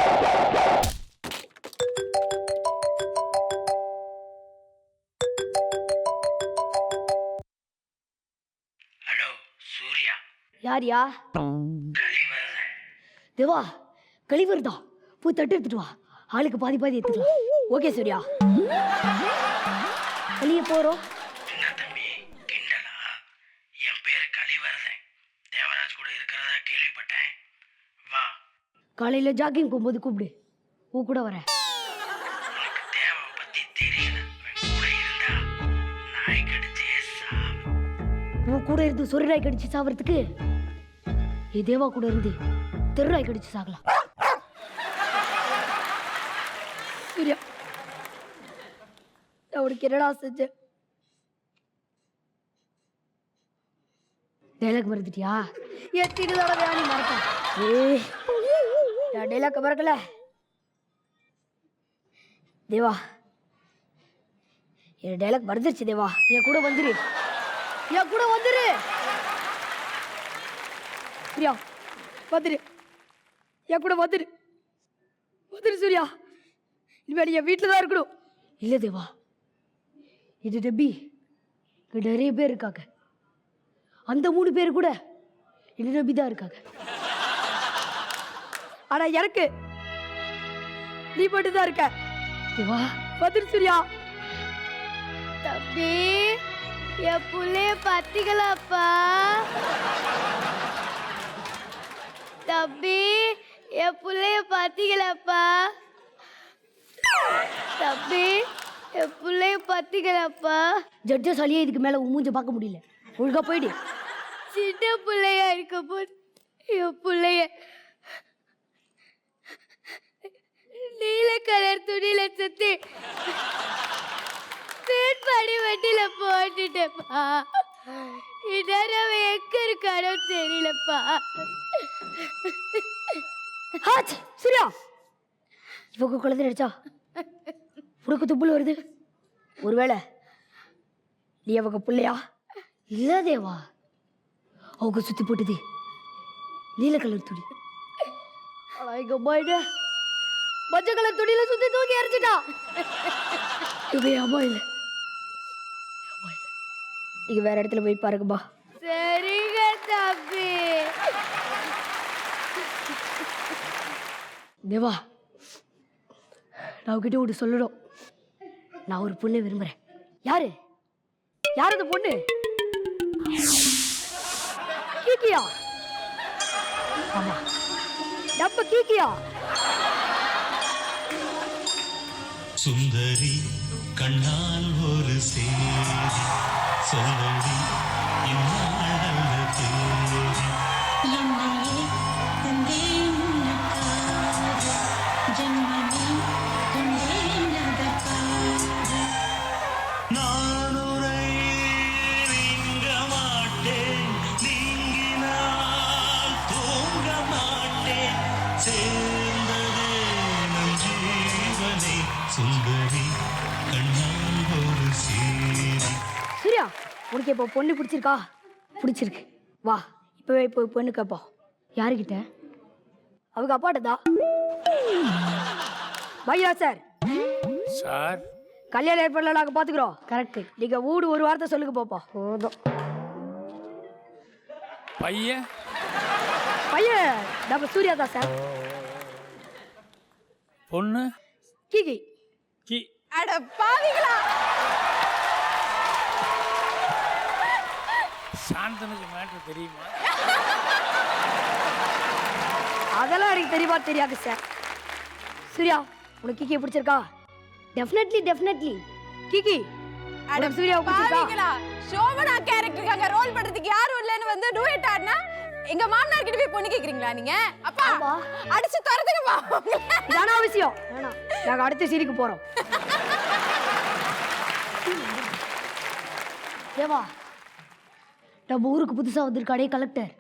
Speaker 9: ஹலோ சூர்யா.
Speaker 8: யாரியா? தேவா கழிவருதா? போய் தட்டு எடுத்துட்டு வா. ஆளுக்கு பாதி பாதி எடுத்துக்கலாம். ஓகே சூர்யா. வெளியே போறோம்.
Speaker 9: என்ன தம்பி கிண்டலா? என் பேரு கலிவரதன். தேவராஜ் கூட இருக்கிறதா கேள்விப்பட்டேன். வா.
Speaker 8: காலையில ஜாக்கிங் போகும்போது கூப்பிடு. உன் கூட வரேன்.
Speaker 9: உனக்கு தேவை பத்தி தெரியல. கூட இருந்தா நாய் கடிச்சே சாவு.
Speaker 8: உன் கூட இருந்து சொரி நாய் கடிச்சு சாவறதுக்கு தேவா கூட இருந்து தெரு நாய் கடிச்சு சாகலாம். சூர்யா நான் உனக்கு என்னடா செஞ்சேன்? டைலாக் மறந்துட்டியா? எத்தனை தடவை நீ மறப்பேன்? நான் டைலாக் மறக்கல. தேவா என் டைலாக் மறந்துருச்சு. தேவா என் கூட வந்துரு. என் கூட வந்துரு. சூர்யா வந்துரு. என் கூட வந்துரு. வந்துரு சூர்யா. இனிமேல் என் வீட்டில் தான் இருக்கணும். இல்லை தேவா இது டெப்பி இங்கே நிறைய பேர் இருக்காங்க. அந்த 3 பேர் கூட என்ன நம்பி தான் இருக்காங்க. ஆனா எனக்கு நீ மட்டும் தான் இருக்க. தேவா வந்துரு சூர்யா.
Speaker 6: தம்பி என் புள்ளைய பாத்தீங்களாப்பா? தம்பி என் புள்ளைய பாத்தீங்களாப்பா? தம்பி என் புள்ளைய பாத்தீங்களாப்பா?
Speaker 8: ஜட்ஜஸாலேயே இதுக்கு மேலே மூஞ்ச பார்க்க முடியல. ஒழுங்கா போயிடு.
Speaker 6: சின்ன பிள்ளையா இருக்க போது என் பிள்ளைய நீல கலர் துணியில சுத்தி பேட்பாடி வண்டியில போட்டுட்டேப்பா. இந்நேரம் அவன் எங்க இருக்கானோ தெரியலப்பா.
Speaker 8: சூர்யா இவங்க குழந்தை நினைச்சா உனக்கு துப்புள் வருது. ஒருவேளை நீ அவங்க பிள்ளையா? இல்ல தேவா அவங்க சுத்தி போட்டது நீல கலர் துணி. ஆனா எங்க அம்மா என்ன மஞ்சள் கலர் துணியில சுத்தி தூக்கி எரிஞ்சிட்டா. இவ அம்மா இல்லை, நீங்க வேற இடத்துல போய் பாருங்கம்மா. சரிங்க தம்பி. தேவா, நான் உங்ககிட்ட ஒன்று சொல்லணும். நான் ஒரு பொண்ணை விரும்புறேன். யாரு யார் அந்த பொண்ணு? கீக்கியா? ஆமா, நம்ம கீக்கியா.
Speaker 5: சுந்தரி கண்ணால் ஒரு சேரி சொல்லடி இந்நாளல்ல தேரி
Speaker 10: என்னையே தந்தேன் உனக்காக ஜென்மமே கொண்டேன் அதற்காக
Speaker 5: நான் உரை நீங்க மாட்டேன் நீங்கினால் தூங்க மாட்டேன் சேர்ந்ததே நம் ஜீவனை சுந்தரி கண்ணால் ஒரு சேரி.
Speaker 8: சூர்யா, உனக்கு இப்போ பொண்ணு பிடிச்சிருக்கா? பிடிச்சிருக்கு. வா இப்பவே போய் பொண்ணு கேட்போம். யாருக்கிட்ட? அவங்க அப்பாட்ட தான். பையா சார்,
Speaker 2: சார்
Speaker 8: கல்யாணம் ஏற்பாடுல நாங்கள் பார்த்துக்குறோம். கரெக்டு. நீங்கள் வீடு ஒரு வார்த்தை சொல்லுங்க பாப்பா. போதும்.
Speaker 2: பையன்
Speaker 8: பையன் நம்ம சூர்யா தான் சார்.
Speaker 2: பொண்ணு
Speaker 8: கீகி.
Speaker 2: கி
Speaker 1: அட பாவிகளா!
Speaker 2: சாந்தனுக்கு மேட்ரு தெரியுமா?
Speaker 8: அதெல்லாம் எனக்கு தெரியுமா? தெரியாது சார். சூர்யா, உனக்கு கீகி பிடிச்சிருக்கா? Definitely definitely. கீகி, உனக்கு சூர்யா பிடிச்சிருக்கா?
Speaker 1: பாவிகளா! சோபனா கேரக்டருக்கு அங்க ரோல் பண்றதுக்கு யாரும் இல்லன்னு வந்து டூயட் ஆடுனா எங்க மாமனார் கிட்ட போய் பொண்ணு கேக்குறீங்களா நீங்க? அப்பா
Speaker 8: ஆமா.
Speaker 1: அடிச்சு துரத்துங்கப்பா.
Speaker 8: இதான அவசியம். வேணாம், நாங்கள் அடுத்த சீரிக்கு போகிறோம். தேவா, நம்ம ஊருக்கு புதுசாக வந்திருக்காடே கலெக்டர்.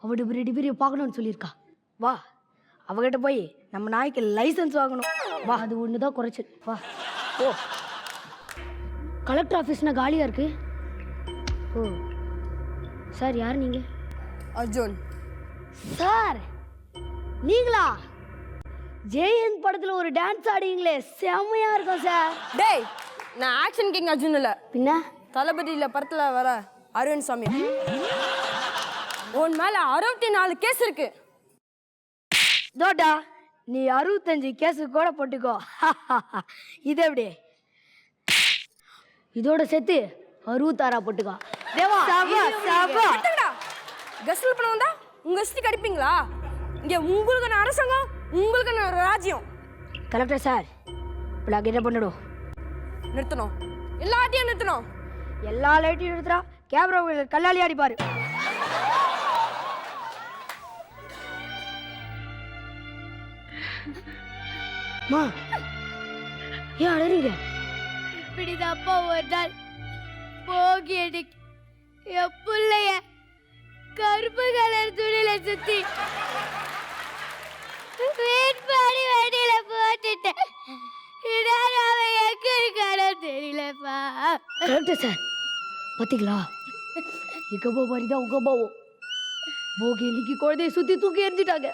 Speaker 8: அவட 2 பேரையும் பார்க்கணும்னு சொல்லியிருக்கா. வா, அவகிட்ட போய் நம்ம நாய்க்கு லைசன்ஸ் வாங்கணும். வா, அது ஒன்று தான் குறைச்சு. வா ஓ, கலெக்டர் ஆஃபீஸ்னா காலியாக இருக்கு. ஓ சார், யார் நீங்கள்?
Speaker 1: அர்ஜுன்
Speaker 8: சார், நீங்களா? ஜெயந்த் படத்தில் ஒரு டான்ஸ் ஆடுவீங்களே, செம்மையா இருக்கும் சார்.
Speaker 11: டேய், நான் ஆக்ஷன் கிங் அர்ஜுன் இல்ல,
Speaker 8: பின்ன
Speaker 11: தளபதியில படத்துல வர அரவிந்த் சாமி. உன் மேல 64 கேஸ் இருக்கு.
Speaker 8: தோட்டா, நீ 65 கேஸு கூட போட்டுக்கோ. இது எப்படி? இதோட சேர்த்து 66 போட்டுக்கோ. தேவா,
Speaker 11: கஸ்டல் பண்ண வந்தா உங்க இஷ்டத்துக்கு அடிப்பீங்களா? இங்க உங்களுக்கான அரசாங்கம், உங்களுக்கான ராஜ்யம்.
Speaker 8: கலெக்டர் சார், இப்போ நாங்கள் என்ன பண்ணணும்?
Speaker 11: நிறுத்தணும், எல்லாத்தையும் நிறுத்தணும்.
Speaker 8: எல்லா லைட்டையும் எடுத்துறா. கேமரா கல்லாளி அடிப்பாரு. மா, ஏன் அழறீங்க? இப்படிதான்ப்பா ஒரு நாள் போகி அடிக்கு என் பிள்ளைய கருப்பு கலர் துணியில சுத்தி வேட்பாடி வண்டியில போட்டுட்டேன். அவன் எங்க இருக்கானோ தெரியலப்பா. கரெக்டு சார், பார்த்தீங்களா? எங்க அம்மா மாதிரி தான் உங்க அம்மாவும். போகி இன்னைக்கு குழந்தைய சுத்தி தூக்கி எறிஞ்சிட்டாங்க.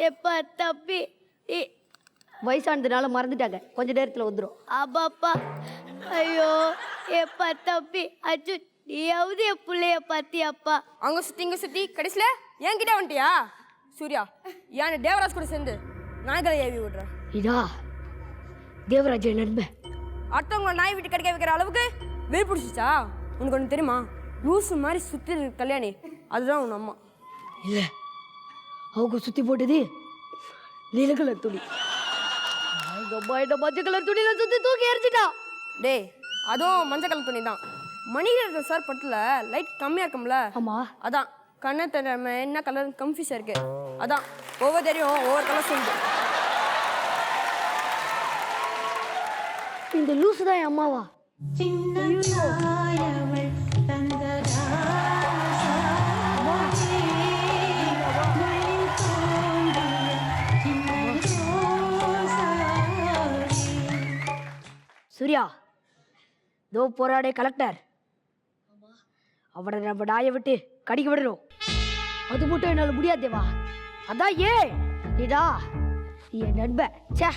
Speaker 8: எப்பா தம்பி, வயசானதுனால மறந்துட்டாங்க, கொஞ்ச நேரத்தில் வந்துடும். ஆமாப்பா. ஐயோ, எப்பா தம்பி, அச்சு நீயாவது என் பிள்ளைய பார்த்தியாப்பா?
Speaker 11: அங்க சுத்தி இங்க சுத்தி கடைசியில என்கிட்ட வந்துட்டியா? சூர்யா, ஏன் தேவராஜ் கூட சேர்ந்து நாய்களை ஏவி விடுறேன்.
Speaker 8: இதா தேவராஜ் நண்பன்.
Speaker 11: அடுத்தவங்க நாய் விட்டு கிடைக்க வைக்கிற அளவுக்கு வெறி பிடிச்சிச்சா? உனக்கு ஒன்று தெரியுமா? லூசு மாதிரி சுத்தி கல்யாணி, அதுதான் உன் அம்மா.
Speaker 8: இல்லை, அவங்க சுத்தி போட்டது நீல கலர் துணி. எங்க அம்மா என்ன மஞ்சள் கலர் துணியில சுத்தி தூக்கி எரிஞ்சிட்டா.
Speaker 11: டேய், அதுவும் மஞ்சள் கலர் துணி தான். மணிகண்டன் சார் படத்துல லைட் கம்மியா இருக்கும்ல?
Speaker 8: ஆமா.
Speaker 11: அதான் கண்ணை தெரியாம என்ன கலர் கன்ஃபியூஸா இருக்கு. அதான் ஒவ்வொரு தெரியும் ஒவ்வொரு கலர் சொல்லுது.
Speaker 8: இந்த லூசு தான் என் அம்மாவா?
Speaker 10: சின்ன தாயவள் தந்ததா சூர்யா, தோ போராடே கலெக்டர்.
Speaker 8: அவனை நம்ம நாயை விட்டு கடிக்க விடணும். அது மட்டும் என்னால் முடியாது தேவா. அதான் ஏன் நீடா என் நண்பன். சே,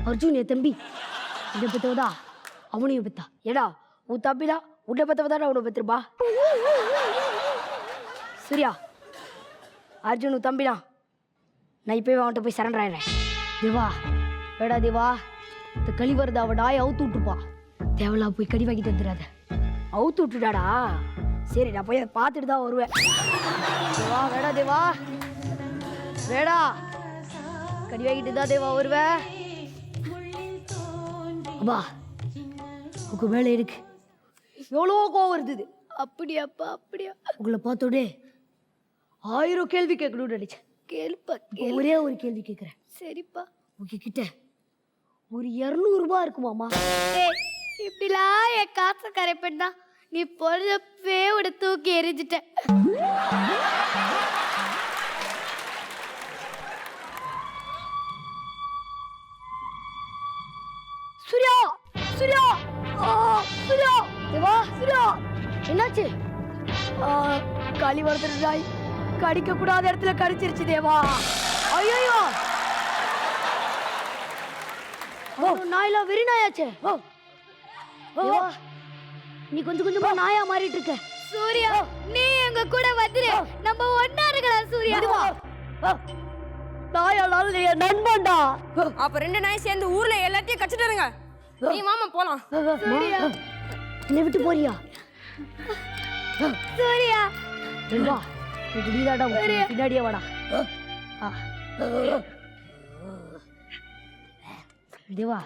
Speaker 8: அர்ஜுன் என் தம்பி. என்னை பெற்றவதா அவனையும் பெத்தா. ஏடா உன் தம்பிதான் உன்னை பெற்றவதாடா அவனை பெற்றுருப்பா. சூர்யா, அர்ஜுன் உன் தம்பிடா. நான் இப்போவே அவன்கிட்ட போய் சரண்டர் ஆயிடுறேன். தேவா வேடா தேவா, இந்த களி வருது அவன் நாயை அவுத்து விட்டுருப்பா. தேவலா போய் கடி வாங்கிட்டு வந்துடாத. அவுத்து விட்டுடாடா. சரி, நான் போய் அதை பார்த்துட்டு தான் வருவேன். தேவா வேடா தேவா, வேடா கடி வாங்கிட்டு தான் தேவா வருவேன். அப்பா உங்க வேலை இருக்கு. எவ்வளோ கோவம் வருது. அப்படியாப்பா அப்படியா? உங்களை பார்த்தோடே 1000 கேள்வி கேட்கணும்னு நினைச்சேன். கேள்ப்பா, ஒரே ஒரு கேள்வி கேட்குறேன். சரிப்பா. உங்ககிட்ட ஒரு 200 ரூபாய் இருக்குமாமா? இப்படிலாம் என் காசை கரைப்பேன்னா நீ பொழுதப்பே விட தூக்கி எரிஞ்சிட்ட. சூர்யா சூர்யா சூர்யா தேவா சூர்யா, என்னாச்சு? களி வருது நாய் கடிக்க கூடாத இடத்துல கடிச்சிருச்சு தேவா. ஐயோ, நாயெல்லாம் வெறி நாயாச்சே. நீ கொஞ்சம் கொஞ்சமா நாயா மாறிட்டு இருக்க. சூர்யா, நீ எங்க கூட வந்துரு, நம்ம ஒண்ணா இருக்கலாம். சூர்யா, நாயால என் நண்பன்டா.
Speaker 11: அப்ப 2 நாய் சேர்ந்து ஊர்ல எல்லாத்தையும் கச்சிட்டு இருங்க. நீ மாமா போலாம்.
Speaker 8: சூர்யா, என்னை விட்டு போறியா? சூர்யா வா, நீதாடா பின்னாடியே வாடா. தேவா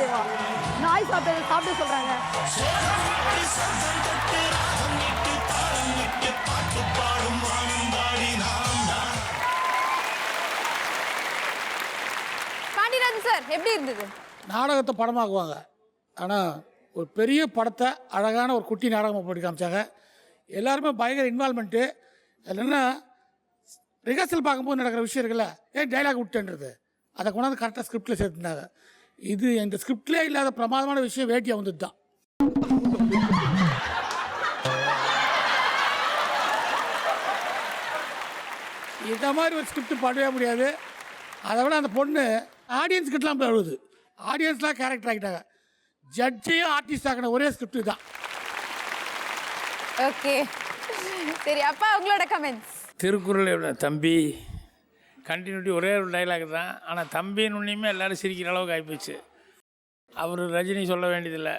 Speaker 8: தேவா, நாய் சாப்பிட சொல்றாங்க.
Speaker 1: பாண்டியராஜன் சார் எப்படி இருந்தது?
Speaker 3: நாடகத்தை படமாக்குவாங்க, ஆனால் ஒரு பெரிய படத்தை அழகான ஒரு குட்டி நாடகமாக போட்டு காமிச்சாங்க. எல்லாருமே பயங்கர இன்வால்மெண்ட்டு. இல்லைன்னா ரிஹர்சல் பார்க்கும்போது நடக்கிற விஷயம் இருக்குல்ல, ஏன் டைலாக் விட்டுன்றது, அதை கொண்டாந்து கரெக்டாக ஸ்கிரிப்டில் சேர்த்துனாங்க. இது இந்த ஸ்கிரிப்ட்லேயே இல்லாத பிரமாதமான விஷயம் வேட்டியாக வந்தது தான். இந்த மாதிரி ஒரு ஸ்கிரிப்ட் பண்ணவே முடியாது. அதை விட அந்த பொண்ணு ஆடியன்ஸ் கிட்டலாம் போய் அழுகுது. ஆடியன்ஸ்லாம் கேரக்டர் ஆகிட்டாங்க. ஜட்ஜையும் ஆர்டிஸ்ட் ஆகின ஒரே ஸ்கிரிப்ட் தான்.
Speaker 1: ஓகே, சரி, அப்பா உங்களோட கமெண்ட்ஸ்.
Speaker 2: திருக்குறள் தம்பி கண்டினியூட்டி ஒரே ஒரு டைலாக் தான், ஆனால் தம்பின்னு ஒன்றையுமே எல்லோரும் சிரிக்கிற அளவுக்கு ஆகிப்போச்சு. அவர் ரஜினி சொல்ல வேண்டியதில்லை,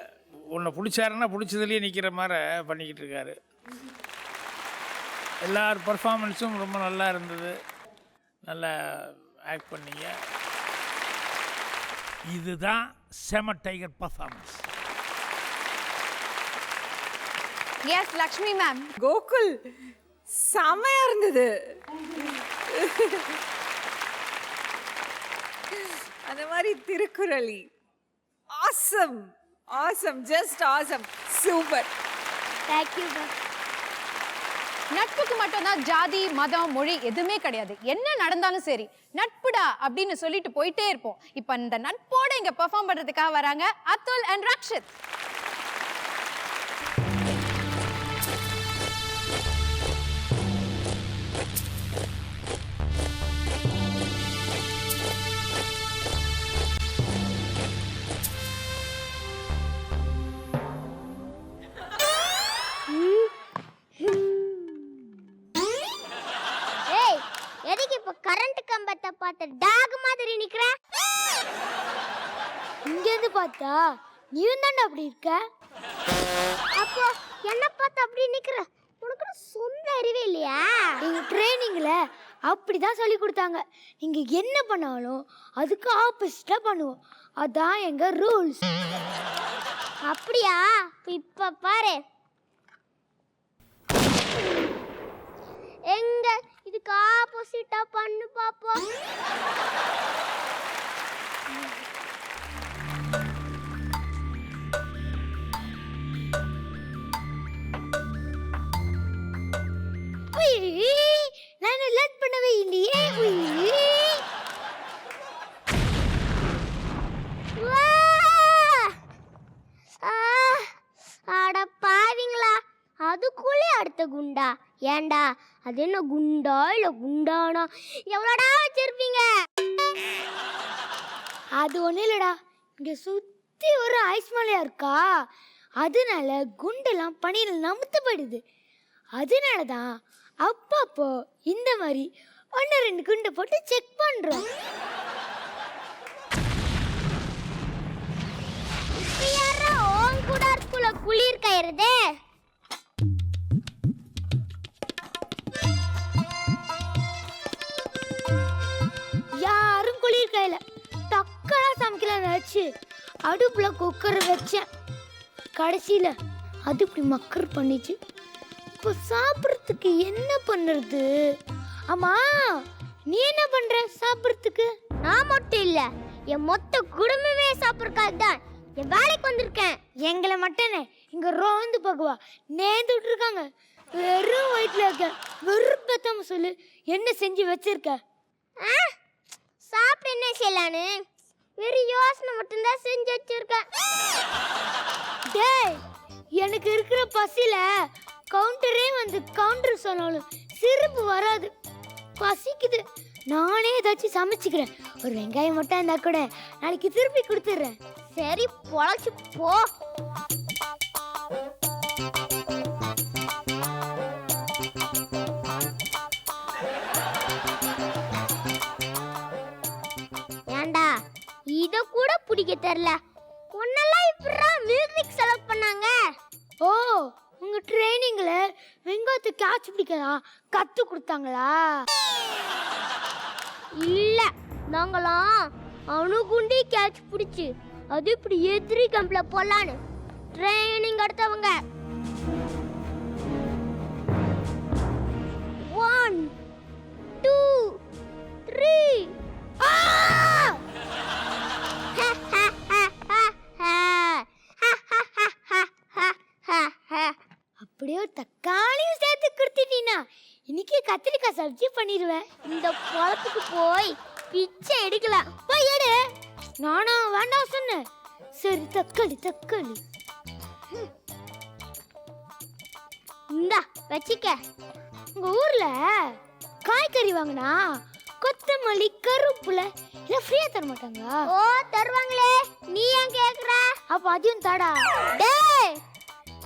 Speaker 2: உன்னை பிடிச்சாருன்னா பிடிச்சதுலேயே நிற்கிற மாதிரி பண்ணிக்கிட்டு இருக்காரு. எல்லார் பர்ஃபார்மன்ஸும் ரொம்ப நல்லா இருந்தது, நல்லா ஆக்ட் பண்ணீங்க. இதுதான் செம tiger performance.
Speaker 1: Yes Lakshmi ma'am.
Speaker 4: Gokul செமையா இருந்தது. அந்த மாதிரி திருக்குறளி awesome awesome, just awesome, super.
Speaker 6: Thank you.
Speaker 1: நட்புக்கு மட்டும்தான் ஜாதி மதம் மொழி எதுவுமே கிடையாது. என்ன நடந்தாலும் சரி நட்புடா அப்படின்னு சொல்லிட்டு போயிட்டே இருப்போம். இப்போ இந்த நட்போட இங்க பெர்ஃபார்ம் பண்றதுக்காக வராங்க அதுல் அண்ட் ரக்ஷித்.
Speaker 6: எதுக்கு இப்ப கரண்ட் கம்பத்தை பார்த்து டாக் மாதிரி நிக்கிற? இங்க இருந்து பார்த்தா நீ தான்டா அப்படி இருக்க. அப்போ என்ன பார்த்து அப்படி நிக்கிற? உனக்கு சொந்த அறிவே இல்லையா? எங்க ட்ரைனிங்ல அப்படிதான் சொல்லி கொடுத்தாங்க. நீங்க என்ன பண்ணாலும் அதுக்கு ஆப்போசிட்டா பண்ணுவோம். அதான் எங்க ரூல்ஸ். அப்படியா? இப்ப பாரு. எங்க இதுக்கு ஆப்போசிட்டா பண்ணு பாப்போம். நான் லேட் பண்ணவே இல்லையே. ஏன்டா அது என்ன குண்டா இல்லை குண்டானா எவ்வளோடா வச்சிருப்பீங்க?
Speaker 8: அது ஒன்றும் இல்லைடா, இங்கே சுற்றி ஒரு ஐஸ் மலையாக இருக்கா, அதனால குண்டெல்லாம் பனியில் நமுத்து போயிடுது. அதனால தான் அப்பப்போ இந்த மாதிரி 1-2 குண்டை போட்டு செக் பண்ணுறோம்.
Speaker 6: யாரா உன் கூடாரத்துக்குள்ள குளிர் கயிறுது?
Speaker 8: யாரும் குளிர் கையில டக்கெல்லாம் சமைக்கலாம் நினச்சி அடுப்பில் குக்கரை வச்சேன். கடைசியில் அது இப்படி மக்கர் பண்ணிச்சு. இப்போ சாப்பிட்றதுக்கு என்ன பண்ணுறது? அம்மா, நீ என்ன பண்ணுற சாப்பிட்றதுக்கு?
Speaker 6: நான் மட்டும் இல்லை, என் மொத்த குடும்பமே சாப்பிட்றதுக்காக தான் என் வேலைக்கு வந்திருக்கேன்.
Speaker 8: எங்களை மட்டும் இங்கே ரோந்து பகுவா நேர்ந்து விட்டுருக்காங்க. வெறும் வயிற்றுல இருக்க வெறுப்பத்தாம சொல்லு, என்ன செஞ்சு வச்சிருக்க?
Speaker 6: சாப்பிட என்ன செய்யலான்னு வெறும் யோசனை மட்டும்தான் செஞ்சு வச்சிருக்கேன்.
Speaker 8: டேய், எனக்கு இருக்கிற பசியில கவுண்டரே வந்து கவுண்டர் சொன்னாலும் சிரிப்பு வராது. பசிக்குது, நானே ஏதாச்சும் சமைச்சுக்கிறேன். ஒரு வெங்காயம் மட்டும் இருந்தா கூட நாளைக்கு திருப்பி கொடுத்துட்றேன்.
Speaker 6: சரி, பொழைச்சு போ. ஏண்டா இத கூட பிடிக்க தெரியல, உன்னெல்லாம் இப்படிதான் மியூசிக் செலக்ட் பண்ணாங்க?
Speaker 8: ஓ, உங்க ட்ரைனிங்ல வெங்காயத்தை கேட்ச் பிடிக்கலாம் கத்து கொடுத்தாங்களா?
Speaker 6: இல்ல, நாங்களாம் அணுகுண்டி கேட்ச் பிடிச்சு அது இப்படி எதிரி கம்பில போலான்னு ட்ரைனிங் எடுத்தவங்க. 1 2 3
Speaker 8: அப்படியே ஒரு தக்காளியும் சேர்த்து கொடுத்துட்டீங்கன்னா இன்னைக்கு கத்திரிக்காய் சப்ஜி பண்ணிடுவேன்.
Speaker 6: இந்த பொழப்புக்கு போய் பிச்சை எடுக்கலாம்.
Speaker 8: போய் எடு. நானா வேண்டாம் சொன்னேன். சரி, தக்காளி தக்காளி
Speaker 6: இந்தா வச்சிக்க.
Speaker 8: உங்க ஊர்ல காய்கறி வாங்கினா கொத்தமல்லி கருவேப்பிலை இல்ல ஃப்ரீயா தர மாட்டாங்க?
Speaker 6: ஓ, தருவாங்களே, நீ ஏன் கேக்குற?
Speaker 8: அப்ப அதையும் தாடா.
Speaker 6: டேய்,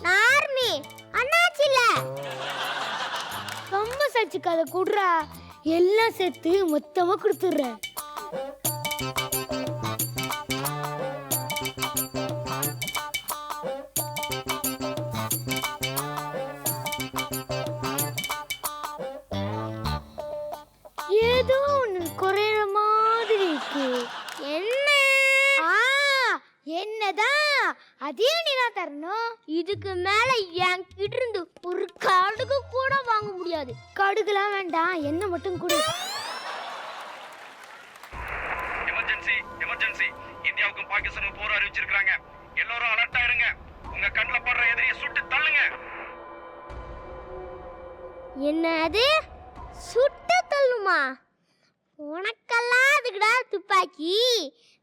Speaker 6: நார்மி அண்ணாச்சி இல்ல.
Speaker 8: ரொம்ப சச்சிக்காத குடுறா, எல்லாம் சேர்த்து மொத்தமா கொடுத்துடுறேன். ஏதோ ஒன்று குறையிற மாதிரி இருக்கு.
Speaker 6: என்ன?
Speaker 8: என்னதான் அதையும் நீதான் தரணும்.
Speaker 6: இதுக்கு மேல என்கிட்ட இருந்து ஒரு கடுகு கூட வாங்க முடியாது.
Speaker 8: கடுகுலாம் வேண்டாம், என்ன மட்டும் கொடு.
Speaker 9: எமர்ஜென்சி எமர்ஜென்சி, இந்தியாவுக்கும் பாகிஸ்தானுக்கும் போர் அறிவிச்சிருக்காங்க. எல்லாரும் அலர்ட்டா இருங்க. உங்க கண்ணுல படுற எதிரியை சுட்டு தள்ளுங்க.
Speaker 6: என்னது? சுட்டு தள்ளுமா? உனக்கெல்லாம் அதுக்குடா துப்பாக்கி.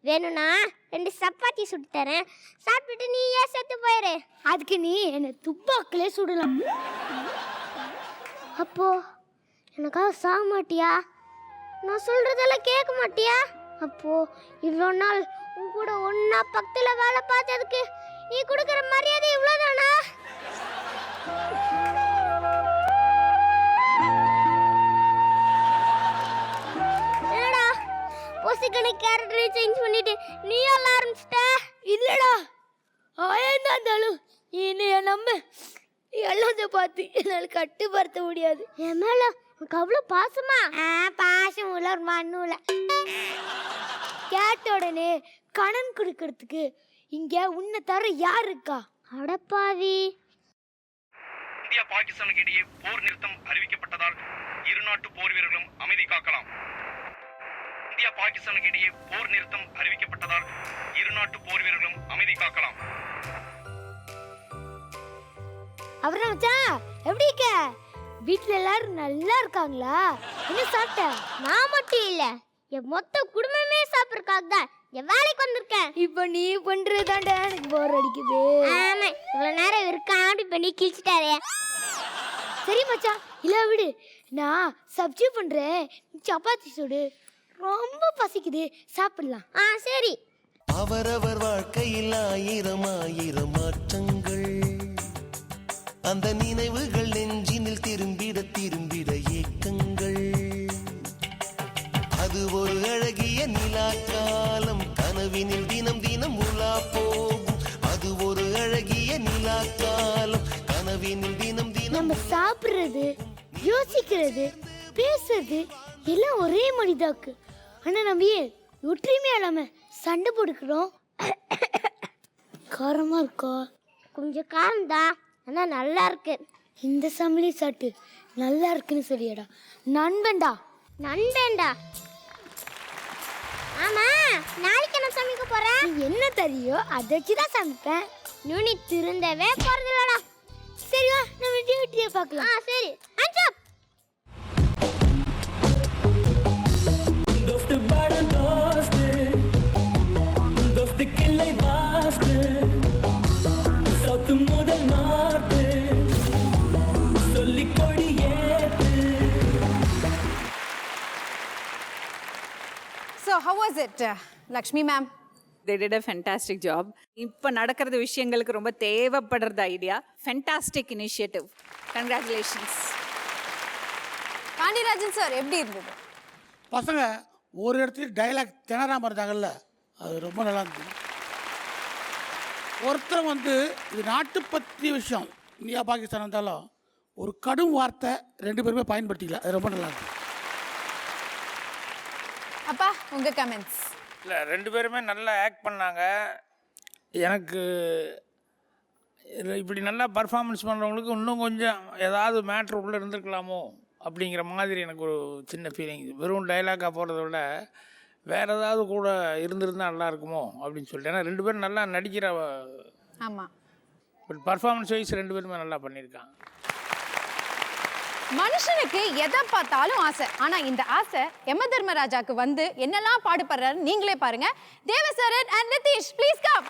Speaker 6: வேணும்னா 2 சப்பாத்தி சுட்டு தரேன், சாப்பிட்டுட்டு நீ ஏன் செத்து போயிரு.
Speaker 8: அதுக்கு நீ என்ன துப்பாக்கிலே சுடலாம்.
Speaker 6: அப்போ எனக்காக சாக மாட்டியா? நான் சொல்றதெல்லாம் கேட்க மாட்டியா? அப்போ இவ்வளோ நாள் உன் கூட ஒன்னா பக்கத்துல வேலை பார்த்ததுக்கு நீ கொடுக்குற மரியாதை இவ்வளோதானா? என்னடா பொசிக்கனை கேரக்டரை சேஞ்ச் பண்ணிட்டு நீ எல்லாம் ஆரம்பிச்சிட்ட?
Speaker 8: இல்லடா, ஆயந்தா இருந்தாலும் என்னைய நம்ப எல்லாத்த பார்த்து என்னால் கட்டுப்படுத்த முடியாது.
Speaker 6: என் மேல உனக்கு அவ்வளோ பாசமா?
Speaker 8: பாசம் உள்ள ஒரு மண்ணுல கேட்ட உடனே கடன் கொடுக்கறதுக்கு இங்க உன்னை தர யார் இருக்கா?
Speaker 6: அடப்பாவி.
Speaker 9: இந்தியா பாகிஸ்தானுக்கு இடையே போர் நிறுத்தம் அறிவிக்கப்பட்டதால் இரு நாட்டு போர் வீரர்களும் அமைதி காக்கலாம். இந்தியா பாகிஸ்தானுக்கு இடையே போர் நிறுத்தம் அறிவிக்கப்பட்டதால் இரு நாட்டு போர் வீரர்களும் அமைதி காக்கலாம்.
Speaker 8: அப்புறம் மச்சான், எப்படி இருக்க? வீட்டுல எல்லாரும் நல்லா இருக்காங்களா? என்ன சாப்பிட்ட?
Speaker 6: நான் மட்டும் இல்ல, என் மொத்த குடும்பமே சாப்பிட்றதுக்காக தான் என் வேலைக்கு வந்திருக்கேன்.
Speaker 8: இப்போ நீ பண்றதாண்டா எனக்கு போர் அடிக்குது.
Speaker 6: ஆமா, இவ்வளவு நேரம் இருக்கான், இப்ப நீ கிழிச்சிட்டாரே.
Speaker 8: சரி மச்சான், இல்லை விடு, நான் சப்ஜி பண்ணுறேன், சப்பாத்தி சுடு, ரொம்ப பசிக்குது, சாப்பிடலாம்.
Speaker 6: சரி.
Speaker 5: அவரவர் வாழ்க்கையில் ஆயிரம் ஆயிரம் மாற்றங்கள், அந்த நினைவுகள் நெஞ்சினில் திரும்பிட திரும்பிட ஏக்கங்கள். அது ஒரு அழகிய நிலாக்காலம், கனவினில் தினம் தினம் உலா போகும். அது ஒரு அழகிய நிலாக்காலம், கனவினில் தினம் தினம்.
Speaker 8: நம்ம சாப்பிட்றது, யோசிக்கிறது, பேசுறது எல்லாம் ஒரே மனிதாக்கு. ஆனால் நம்ம ஏன் ஒற்றுமையாக இல்லாமல் சண்டை போட்டுக்கிறோம்? காரமாக இருக்கா?
Speaker 6: கொஞ்சம் காரம் தான், ஆனால் நல்லா இருக்கு.
Speaker 8: இந்த சமையலை சாப்பிட்டு நல்லா இருக்குன்னு சொல்லியடா. நண்பன்டா.
Speaker 6: நண்பேண்டா. ஆமா, நாளைக்கு என்ன சமைக்க போறேன்?
Speaker 8: நீ என்ன தெரியும் அதை வச்சு தான் சமைப்பேன்.
Speaker 6: நீ திருந்தவே போறதில்லடா.
Speaker 8: சரி வா, நம்ம டியூட்டியை பார்க்கலாம்.
Speaker 6: சரி. அஞ்சப்.
Speaker 1: So how was it, Lakshmi ma'am?
Speaker 4: They did a fantastic job. இப்போ நடக்கிறது விஷயங்களுக்கு ரொம்ப தேவைப்படுறது idea. Fantastic initiative. Congratulations.
Speaker 1: Pandiarajan sir எப்படி இருந்தது?
Speaker 3: பசங்க ஒரு இடத்துல டைலாக் திணறாமல் இருந்தாங்கல்ல, அது ரொம்ப நல்லா இருந்தது. ஒருத்தர் வந்து இது நாட்டு பற்றிய விஷயம், இந்தியா பாகிஸ்தான் இருந்தாலும் ஒரு கடும் வார்த்தை ரெண்டு பேருமே பயன்படுத்திக்கல, அது ரொம்ப நல்லா இருந்தது.
Speaker 1: அப்பா உங்கள் கமெண்ட்ஸ்?
Speaker 2: இல்லை, ரெண்டு பேருமே நல்லா ஆக்ட் பண்ணாங்க. எனக்கு இப்படி நல்லா பர்ஃபார்மன்ஸ் பண்ணுறவங்களுக்கு இன்னும் கொஞ்சம் ஏதாவது மேட்ரு உள்ளே இருந்திருக்கலாமோ அப்படிங்கிற மாதிரி எனக்கு ஒரு சின்ன ஃபீலிங். வெறும் டைலாக்காக போகிறத விட வேறு ஏதாவது கூட இருந்திருந்தால் நல்லா இருக்குமோ அப்படின்னு சொல்லிட்டு. ஏன்னா ரெண்டு பேரும் நல்லா நடிக்கிற.
Speaker 1: ஆமாம்,
Speaker 2: பட் பர்ஃபார்மன்ஸ் வைஸ் ரெண்டு பேருமே நல்லா பண்ணியிருக்காங்க.
Speaker 1: மனுஷனுக்கு எதை பார்த்தாலும் ஆசை. ஆனா இந்த ஆசை யம தர்மராஜாக்கு வந்து என்னெல்லாம் பாடுபடுறாரு நீங்களே பாருங்க. தேவசரன் and நிதிஷ், please come.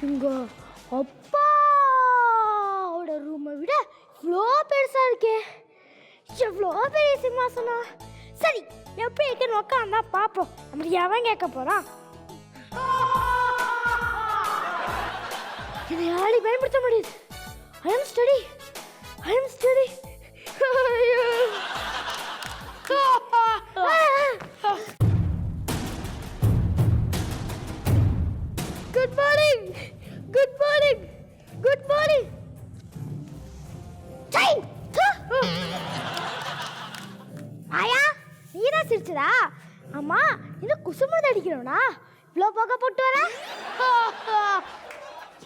Speaker 8: எங்க அப்பாவோட ரூமை விட இவ்வளோ பெருசா இருக்கே, எவ்வளோ பெரிய சிம்மாசனம். சரி, எப்படி இருக்குன்னு உட்காந்தா பார்ப்போம். அப்படி எவன் கேட்க போறான்? இதை யாரையும் பயன்படுத்த முடியுது. I am study. Good morning. ஆயா, நீரா சிரிச்சதா? அம்மா, இந்த குசுமத அடிக்கிறோனா? இவ்வளோ போக போட்டு வர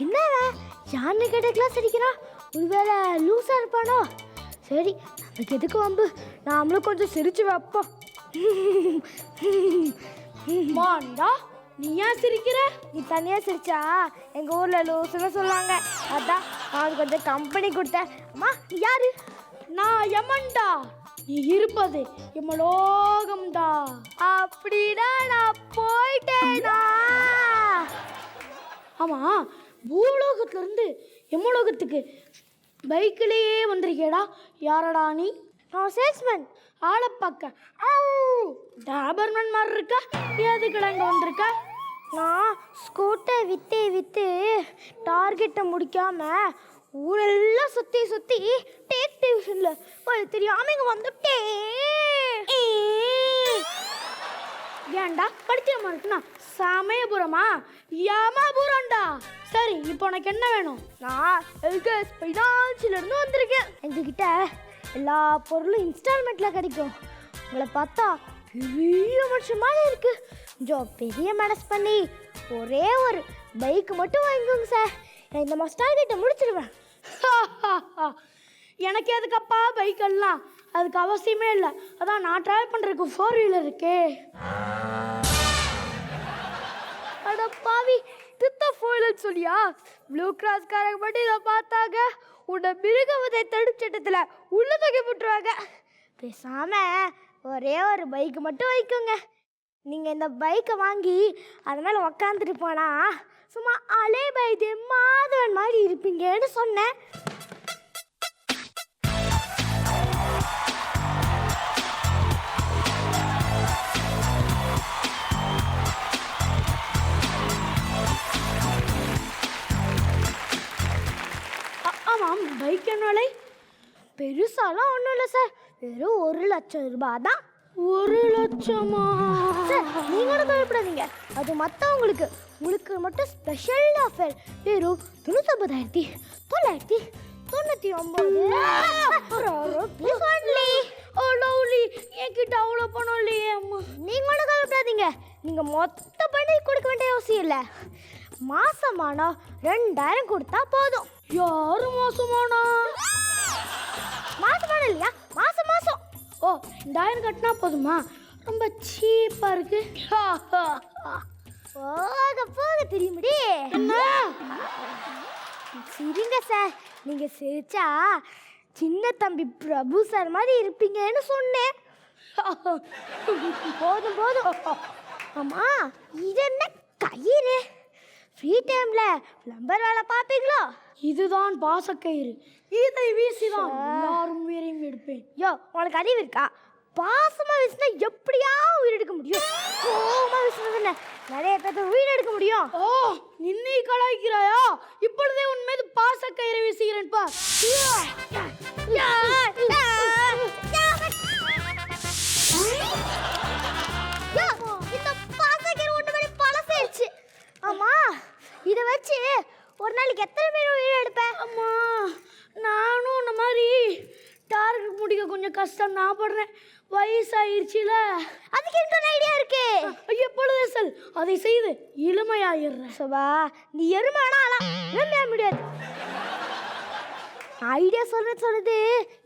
Speaker 8: என்னவா? யானை கிட்ட கிளாஸ் அடிக்கிறான். ஒருவேளை லூஸா இருப்பானோ? சரி, நமக்கு எதுக்கு வம்பு, நாமளும் கொஞ்சம் சிரிச்சு வைப்போம். மாண்டா, நீ ஏன் சிரிக்கிற? நீ தனியாக சிரிச்சா எங்கள் ஊரில் லூசுன்னு சொல்லுவாங்க. அதான் நான் கொஞ்சம் கம்பெனி கொடுத்தேன். அம்மா, நீ யாரு? நான் யமன்டா. நீ இருப்பது யமலோகம்டா. அப்படின்னா நான் போயிட்டேனா? ஆமாம், பூலோகத்துலேருந்து யமலோகத்துக்கு பைக்கிலேயே வந்திருக்கேடா. யாரடா நீ? நான் சேல்ஸ்மேன். ஆளை பார்க்க டாபர்மேன் மாதிரி இருக்கா? எதுக்குடா இங்கே வந்திருக்க? நான் ஸ்கூட்டை விற்று டார்கெட்டை முடிக்காம ஊரெல்லாம் சுற்றி டேக் டிவிஷனில் ஒரு தெரியாமல் இங்கே வந்துட்டேன். ஏன்டா படிச்சிடமா இருக்குண்ணா? சமயபுரமா? யமபுரம்டா. சரி, இப்போ உனக்கு என்ன வேணும்? நான் எல்கேஎஸ் ஃபைனான்ஸ்லேருந்து வந்திருக்கேன். எங்ககிட்ட எல்லா பொருளும் இன்ஸ்டால்மெண்ட்டில் கிடைக்கும். உங்களை பார்த்தா பெரிய மனுஷன் மாதிரி இருக்கு. கொஞ்சம் பெரிய மேனேஜ் பண்ணி ஒரே ஒரு பைக்கு மட்டும் வாங்கிக்கோங்க சார். நான் இந்த மாதம் டார்கெட்டை முடிச்சிடுவேன். எனக்கு எதுக்கப்பா பைக்கெல்லாம்? அதுக்கு அவசியமே இல்லை. அதான் நான் ட்ராவல் பண்ணுறதுக்கு 4 வீலர் இருக்கே. அட பாவி, இதுதான் ஃபோயில்னு சொல்லியா? ப்ளூ கிராஸ்காரங்க மட்டும் இதை பார்த்தாங்க உன்னை மிருகவதை தடுப்பு சட்டத்தில் உள்ள தூக்கி போட்டுருவாங்க. பேசாம ஒரே ஒரு பைக்கு மட்டும் வைக்குங்க. நீங்கள் இந்த பைக்கை வாங்கி அது மேலே உக்காந்துட்டு போனா சும்மா அலே பைத்திய மாதவன் மாதிரி இருப்பீங்கன்னு சொன்னேன். ஆமாம், பைக் என்ன பெருசாலாம் ஒன்றும் இல்லை சார், வெறும் 1,00,000 ரூபாய் தான். 1,00,000மா சார்? நீங்களும் பயப்படாதீங்க, அது மற்றவங்களுக்கு. உங்களுக்கு மட்டும் ஸ்பெஷல் ஆஃபர். வெறும் 99,999. என்கிட்ட அவ்வளோ பணம் இல்லையே அம்மா. நீங்களும் பயப்படாதீங்க, நீங்கள் மொத்த பணம் கொடுக்க வேண்டிய அவசியம் இல்லை. மாசமானா 2,000 கொடுத்தா போதும். யாரு மாசமானா? மாசமான இல்லையா, மாசம் மாசம். ஓ, 2,000 கட்டினா போதுமா? ரொம்ப சீப்பா இருக்கு. போக போக தெரியுமடி. சரிங்க சார், நீங்க சிரிச்சா சின்ன தம்பி பிரபு சார் மாதிரி இருப்பீங்கன்னு சொன்னேன். போதும் போதும். ஆமா, இது என்ன கயிறு? ஃப்ரீ டைம்ல பிளம்பர் வேலை பார்ப்பீங்களோ? இதுதான் பாசக்கயிறு, இதை வீசிதான் எல்லாரும் உயிரையும் எடுப்பேன். யோ, உனக்கு அறிவு இருக்கா? பாசமா வீசினா எப்படியா உயிர் எடுக்க முடியும்? கோவமா வீசினா நிறைய பேர் உயிர் எடுக்க முடியும். ஓ, நின்னை கலாய்க்கிறாயா? இப்பொழுதே உன் மீது பாசக்கயிறை வீசுகிறேன்பா. இந்த பாசக்கயிறு ஒன்று மாதிரி பழசாயிடுச்சு. ஆமா, இதை வச்சு ஒரு நாளைக்கு எத்தனை பேர் உயிர் எடுப்பேன்? அம்மா, நானும் இந்த மாதிரி டார்கெட் முடிக்க கொஞ்சம் கஷ்டம் நான் படுறேன். வயசாயிருச்சுல, அதுக்கு என்ன ஐடியா இருக்கு? எப்பொழுதே சொல், அதை செய்து இளமையாயிடுறேன். சபா, நீ எருமையானா இளமையா முடியாது. ஐடியா சொல்றது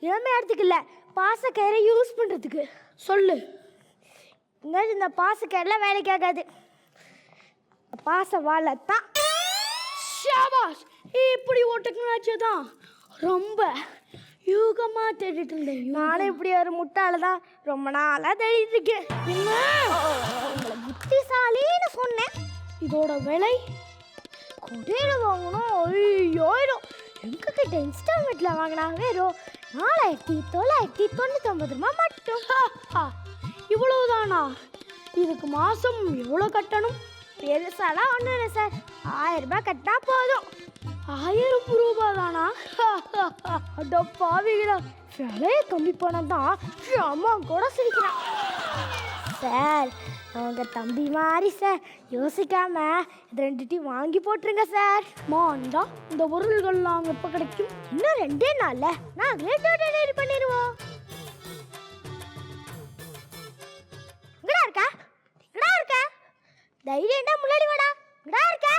Speaker 8: இளமையாடுறதுக்கு இல்லை, பாசக்கயிறை யூஸ் பண்ணுறதுக்கு. சொல்லு. இந்த பாசக்கயிறுலாம் வேலைக்கு ஆகாது, பாச வாழத்தான். ஷாபாஷ், இப்படி ஒரு டெக்னாலஜி தான் ரொம்ப யூகமா தேடிட்டு இருந்தேன். நானே இப்படி ஒரு முட்டாள தான் ரொம்ப நாளா தேடிட்டு இருக்கேன். உங்களை புத்திசாலின்னு சொன்னேன். இதோட விலை கொடையில் வாங்கணும் 5,000. எங்ககிட்ட இன்ஸ்டால்மெண்ட்ல வாங்கினா வெறும் 4,999 ரூபாய் மட்டும். இவ்வளவுதானா? இதுக்கு மாசம் எவ்வளோ கட்டணும்? பெருசாலாம் ஒன்றும் இல்லை சார், 1000 ரூபாய் கட்டினா போதும். 1000 ரூபாய் தானா? அட பாவிகளா, விலையை கம்மி பண்ணதான் அம்மா கூட சிரிக்கிறான். சார், அவங்க தம்பி மாதிரி சார், யோசிக்காம இது 2 வாங்கி போட்டுருங்க சார். மாண்டா, இந்த பொருள்கள்லாம் எப்போ கிடைக்கும்? இன்னும் 2 நாள்ல நாங்களே டெலிவரி பண்ணிடுவோம். இங்கடா இருக்கா, இங்கடா இருக்கா, தைரியம்டா, முன்னாடி வாடா. இங்கடா இருக்கா.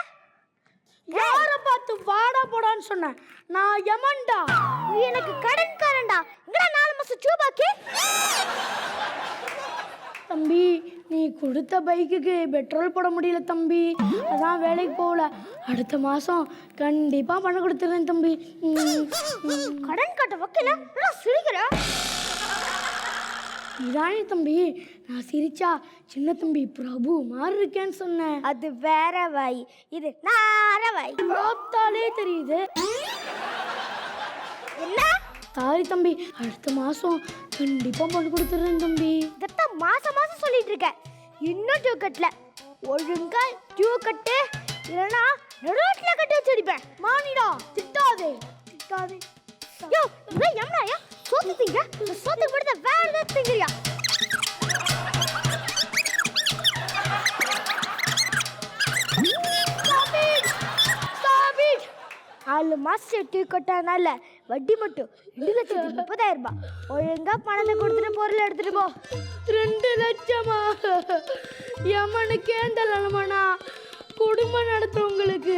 Speaker 8: யாரை பார்த்து வாடா போடான்னு சொன்னேன்? நான் யமன்டா, நீ எனக்கு கடன்காரன்டா. இங்கடா 4 மாசம் சூபாக்கி. தம்பி, நீ கொடுத்த பைக்குக்கு பெட்ரோல் போட முடியல தம்பி, அதான் வேலைக்கு போகல. அடுத்த மாதம் கண்டிப்பாக பணம் கொடுத்துருவேன் தம்பி. கடன் கட்ட வைக்கல சிரிக்கிற இதானே தம்பி, நான் சிரிச்சா சின்ன தம்பி பிரபு மாதிரி இருக்கேன்னு சொன்னேன். அது வேற வாய், இது நார வாய். பார்த்தாலே தெரியுது. என்ன? சாரி தம்பி, அடுத்த மாதம் கண்டிப்பாக பண்ணி கொடுத்துட்றேன் தம்பி. இதத்தான் மாதம் மாதம் சொல்லிட்டு இருக்க. இன்னும் டியூ கட்டல. ஒழுங்கா டியூ கட்டு, இல்லைன்னா நடுரோட்டில் கட்டி வச்சிருப்பேன். மானிடா, திட்டாதே திட்டாதே. யோ, இவன் எம்னாயா சோத்து திங்க? சோத்து விடுத வேற ஏதாவது திங்கிறியா? ஆளு மாசம் டியூ கட்டானால வட்டி மட்டும் 2,30,000 ரூபாய். ஒழுங்கா பணத்தை கொடுத்துட்டு பொருள் எடுத்துட்டு போ. 2 லட்சமா? எமனுக்கே தரணுமாண்ணா? குடும்பம் நடத்துறவங்களுக்கு.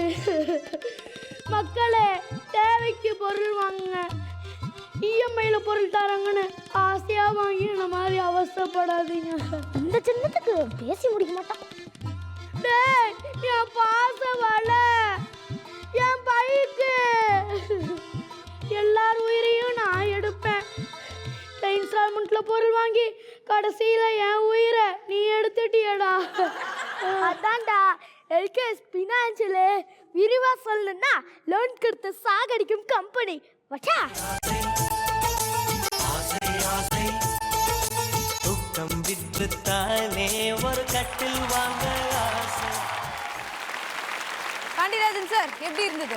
Speaker 8: மக்களே, தேவைக்கு பொருள் வாங்குங்க, இஎம்ஐல பொருள் தராங்கன்னு ஆசையா வாங்கி இந்த மாதிரி அவசரப்படாதீங்க. இந்த சின்னத்துக்கு பேசி முடிக்க மாட்டான். டேய் என் பாச வலை என் பைக்கு எல்லார் உயிரையும் நான் எடுப்பேன். இன்ஸ்டால்மெண்ட்ல பொருள் வாங்கி கடைசியில என் உயிரை நீ எடுத்துட்டியடா. அதான்டா எல்கேஎஸ் ஃபினான்ஷியல் விரிவா சொல்லணும்னா லோன் கொடுத்து சாகடிக்கும் கம்பெனி வச்சா.
Speaker 5: தூக்கம் விற்றுத்தானே ஒரு கட்டில் வாங்க ஆசை.
Speaker 1: பாண்டியராஜன் சார் எப்படி இருந்தது?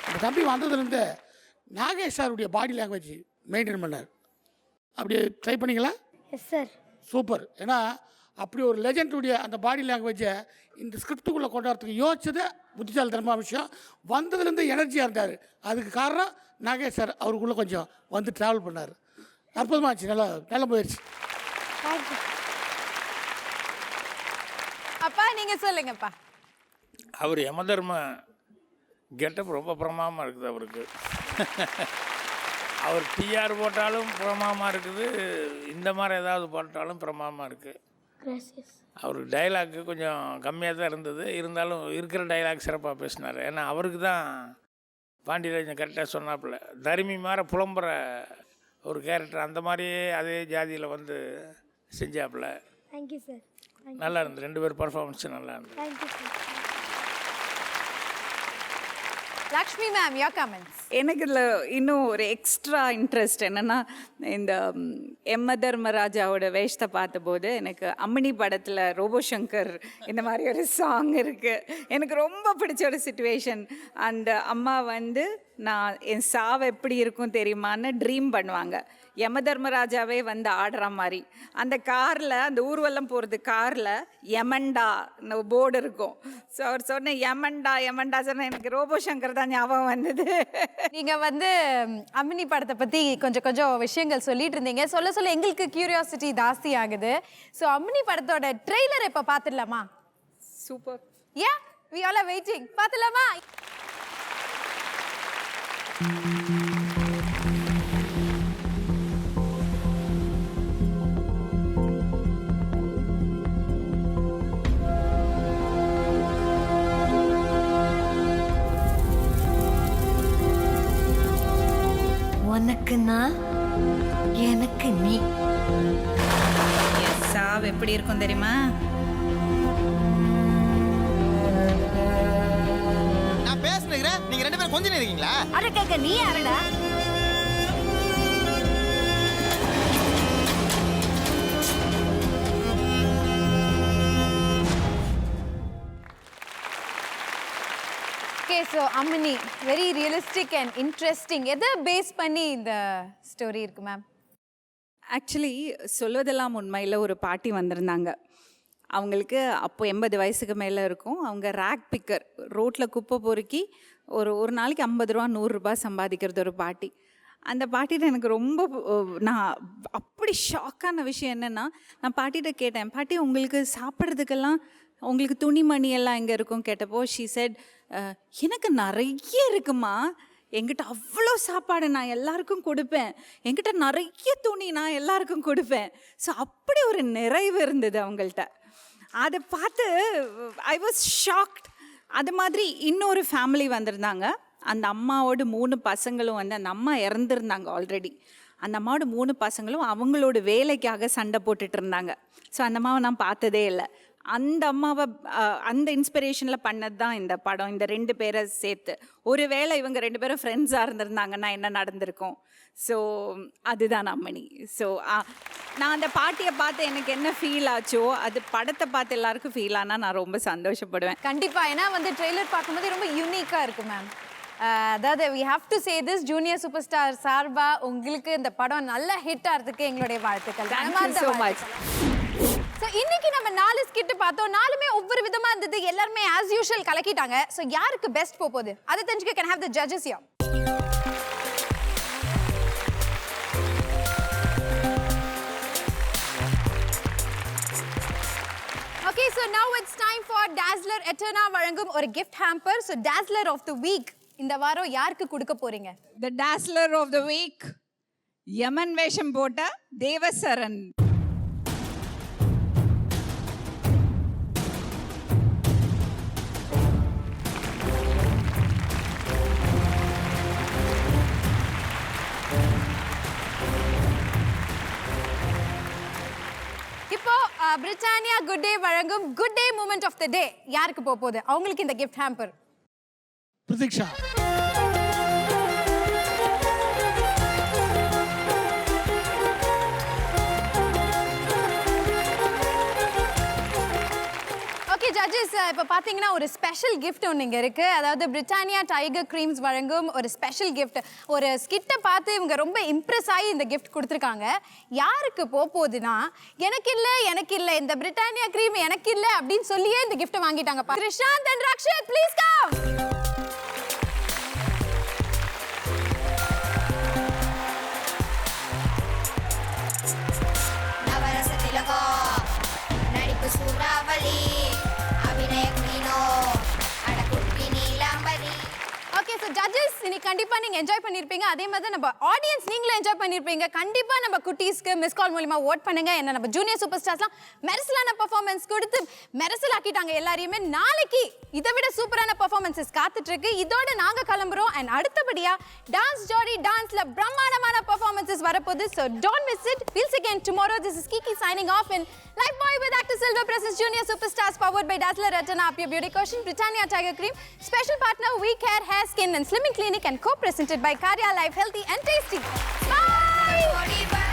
Speaker 3: அந்த தம்பி வந்ததுலேருந்து நாகேஷ் சாருடைய பாடி லாங்குவேஜ் மெயின்டைன் பண்ணார். அப்படி ட்ரை பண்ணிங்களா?
Speaker 8: Yes sir.
Speaker 3: சூப்பர். ஏன்னா அப்படி ஒரு லெஜண்டுடைய அந்த பாடி லாங்குவேஜை இந்த ஸ்கிரிப்டுக்குள்ளே கொண்டாடுறதுக்கு யோசிச்சது புத்திசாலித்தனமான விஷயம். வந்ததுலேருந்து எனர்ஜியாக இருந்தார். அதுக்கு காரணம் நாகேஷ் சார். அவருக்குள்ளே கொஞ்சம் வந்து ட்ராவல் பண்ணார். அற்புதமாச்சு. நல்ல முயற்சி.
Speaker 1: அப்பா நீங்க சொல்லுங்கப்பா.
Speaker 2: அவர் யமதர்ம கெட்டப் ரொம்ப பிரமாதமாக இருக்குது அவருக்கு. அவர் டிஆர் போட்டாலும் பிரமாதமாக இருக்குது, இந்த மாதிரி ஏதாவது போட்டாலும் பிரமாதமாக இருக்குது. அவருக்கு டைலாக்கு கொஞ்சம் கம்மியாக தான் இருந்தது, இருந்தாலும் இருக்கிற டைலாக் சிறப்பாக பேசினார். ஏன்னா அவருக்கு தான் பாண்டியராஜன் கரெக்டாக சொன்னாப்புல, தருமி மாதிரி புலம்புற ஒரு கேரக்டர் அந்த மாதிரியே அதே ஜாதியில் வந்து செஞ்சாப்புல.
Speaker 8: Thank you sir.
Speaker 2: நல்லா இருந்தது. 2 பேர் பர்ஃபார்மன்ஸும் நல்லா இருந்தது.
Speaker 8: Thank you sir.
Speaker 1: Lakshmi ma'am, your comments.
Speaker 4: எனக்கு இதில் இன்னும் ஒரு எக்ஸ்ட்ரா இன்ட்ரெஸ்ட் என்னென்னா, இந்த எம்ம தர்மராஜாவோட வேஷத்தை பார்த்தபோது எனக்கு அம்மினி படத்தில் ரோபோ சங்கர் இந்த மாதிரி ஒரு சாங் இருக்குது. எனக்கு ரொம்ப பிடிச்ச ஒரு சிச்சுவேஷன். அந்த அம்மா வந்து நான் என் சாவு எப்படி இருக்கும் தெரியுமான்னு ட்ரீம் பண்ணுவாங்க. யம தர்மராஜாவே வந்து ஆடுற மாதிரி அந்த காரில், அந்த ஊர்வலம் போகிறது காரில் யமண்டா போர்டு இருக்கும். ஸோ அவர் சொன்ன யமண்டா சொன்ன எனக்கு ரோபோ சங்கர் தான் ஞாபகம் வந்தது.
Speaker 1: நீங்க வந்து அம்மினி படத்தை பத்தி கொஞ்சம் விஷயங்கள் சொல்லிட்டு இருந்தீங்க. சொல்ல எங்களுக்கு கியூரியாசிட்டி ஜாஸ்தி ஆகுது. ஸோ அம்மினி படத்தோட ட்ரெய்லர் இப்போ பார்த்துடலாமா?
Speaker 4: Super.
Speaker 1: Yeah, we all are waiting. பார்த்துடலாமா?
Speaker 10: உனக்கு நான், எனக்கு நீ.
Speaker 4: என் சாவு எப்படி இருக்கும் தெரியுமா?
Speaker 5: நான் பேசுறேன், நீங்க 2 பேரும் கொஞ்சம் இருக்கீங்களா?
Speaker 8: அட கேக்க நீ யாரடா?
Speaker 1: Okay, so Ammini very realistic and interesting. எதை பேஸ் பண்ணி இந்த ஸ்டோரி இருக்கு மேம்?
Speaker 4: ஆக்சுவலி சொல்வதெல்லாம் உண்மையில் ஒரு பாட்டி வந்திருந்தாங்க. அவங்களுக்கு அப்போ 80 வயசுக்கு மேலே இருக்கும். அவங்க ரேக் பிக்கர், ரோட்டில் குப்பை பொறுக்கி ஒரு நாளைக்கு 50 ரூபா 100 ரூபாய் சம்பாதிக்கிறது ஒரு பாட்டி. அந்த பாட்டிகிட்ட எனக்கு ரொம்ப நான் அப்படி ஷாக்கான விஷயம் என்னென்னா, நான் பாட்டிகிட்ட கேட்டேன், பாட்டி உங்களுக்கு சாப்பிட்றதுக்கெல்லாம் உங்களுக்கு துணிமணி எல்லாம் எங்கே இருக்கும் கேட்டப்போ ஷீ செட், எனக்கு நிறைய இருக்குமா, என்கிட்ட அவ்வளோ சாப்பாடு நான் எல்லாருக்கும் கொடுப்பேன், என்கிட்ட நிறைய துணி நான் எல்லாருக்கும் கொடுப்பேன். ஸோ அப்படி ஒரு நிறைவு இருந்தது அவங்கள்ட்ட. அதை பார்த்து ஐ வாஸ் ஷாக்ட். அது மாதிரி இன்னொரு ஃபேமிலி வந்திருந்தாங்க. அந்த அம்மாவோட 3 பசங்களும் வந்து, அந்த அம்மா இறந்துருந்தாங்க ஆல்ரெடி. அந்த அம்மாவோட 3 பசங்களும் அவங்களோட வேலைக்காக சண்டை போட்டுட்டு இருந்தாங்க. ஸோ அந்த அம்மாவை நான் பார்த்ததே இல்லை. அந்த அம்மாவை அந்த இன்ஸ்பிரேஷனில் பண்ணது தான் இந்த படம். இந்த 2 பேரை சேர்த்து ஒருவேளை இவங்க 2 பேரும் ஃப்ரெண்ட்ஸாக இருந்திருந்தாங்கன்னா என்ன நடந்திருக்கும்? ஸோ அதுதான் அம்மணி. ஸோ நான் அந்த பாட்டியை பார்த்து எனக்கு என்ன ஃபீல் ஆச்சோ அது படத்தை பார்த்து எல்லாருக்கும் ஃபீல் ஆனால் நான் ரொம்ப சந்தோஷப்படுவேன்.
Speaker 1: கண்டிப்பாக. ஏன்னா வந்து ட்ரெய்லர் பார்க்கும்போது ரொம்ப யூனிக்காக இருக்கும் மேம். அதாவது we have to say this, junior super star சார்பா உங்களுக்கு இந்த படம் நல்ல ஹிட் ஆகிறதுக்கு எங்களுடைய வாழ்த்துக்கள்.
Speaker 4: Thank you so much.
Speaker 1: So இன்னைக்கு நம்ம 4 ஸ்கிட் பார்த்தோம். 4மே ஒவ்வொரு விதமா இருந்தது. எல்லாருமே ஆஸ் யூஷுவல் கலக்கிட்டாங்க. ஸோ யாருக்கு பெஸ்ட் போகுது அதை தெரிஞ்சுக்க can have the judges here. Okay, so now it's time for Dazzler Eterna வழங்கும் ஒரு gift hamper. So Dazzler of the week இந்த வாரம் யாருக்கு கொடுக்க போறீங்க?
Speaker 4: The Dazzler of the week யமன் வேஷம் போட்ட தேவசரன்.
Speaker 1: பிரிட்டானியா குட் டே வழங்கும் Good Day moment of the day யாருக்கு போகுது? அவங்களுக்கு இந்த gift hamper.
Speaker 3: Pratiksha.
Speaker 1: Okay judges, இப்போ பார்த்தீங்கன்னா ஒரு ஸ்பெஷல் கிஃப்ட் ஒன்று இங்கே இருக்குது. அதாவது பிரிட்டானியா டைகர் க்ரீம்ஸ் வழங்கும் ஒரு ஸ்பெஷல் கிஃப்ட். ஒரு ஸ்கிட்டை பார்த்து இவங்க ரொம்ப இம்ப்ரெஸ் ஆகி இந்த கிஃப்ட் கொடுத்துருக்காங்க. யாருக்கு போகுதுன்னா, எனக்கு இல்லை இந்த பிரிட்டானியா க்ரீம் எனக்கு இல்லை அப்படின்னு சொல்லியே இந்த கிஃப்ட்டை வாங்கிட்டாங்க. Krishanth and Rakshit, please come. Okay so judges, இன்னைக்கு கண்டிப்பாக நீங்கள் என்ஜாய் பண்ணியிருப்பீங்க. அதே மாதிரி நம்ம ஆடியன்ஸ் நீங்களும் என்ஜாய் பண்ணியிருப்பீங்க. கண்டிப்பாக நம்ம குட்டீஸ்க்கு மிஸ் கால் மூலிமா ஓட் பண்ணுங்க. என்ன நம்ம ஜூனியர் சூப்பர் ஸ்டார்ஸ்லாம் மெரிசலான பர்ஃபார்மன்ஸ் கொடுத்து மெரிசல் ஆக்கிட்டாங்க எல்லாரையுமே. நாளைக்கு இதை விட சூப்பரான பர்ஃபார்மன்ஸஸ் காத்துட்டு இருக்கு. இதோட நாங்கள் கிளம்புறோம். அண்ட் அடுத்தபடியாக டான்ஸ் ஜோடி டான்ஸ்ல பிரம்மாண்டமான பர்ஃபார்மன்ஸஸ் வரப்போகுது. So don't miss it. Wheels again tomorrow. This is Kiki signing off in Life Boy with Actor Silver presents Junior Superstars powered by Dazzler Retina Up Your Beauty Cushion, Britannia Tiger Cream, special partner We Care Hair, Skin and Slimming Clinic, and co-presented by Karya Life Healthy and Tasty. Bye!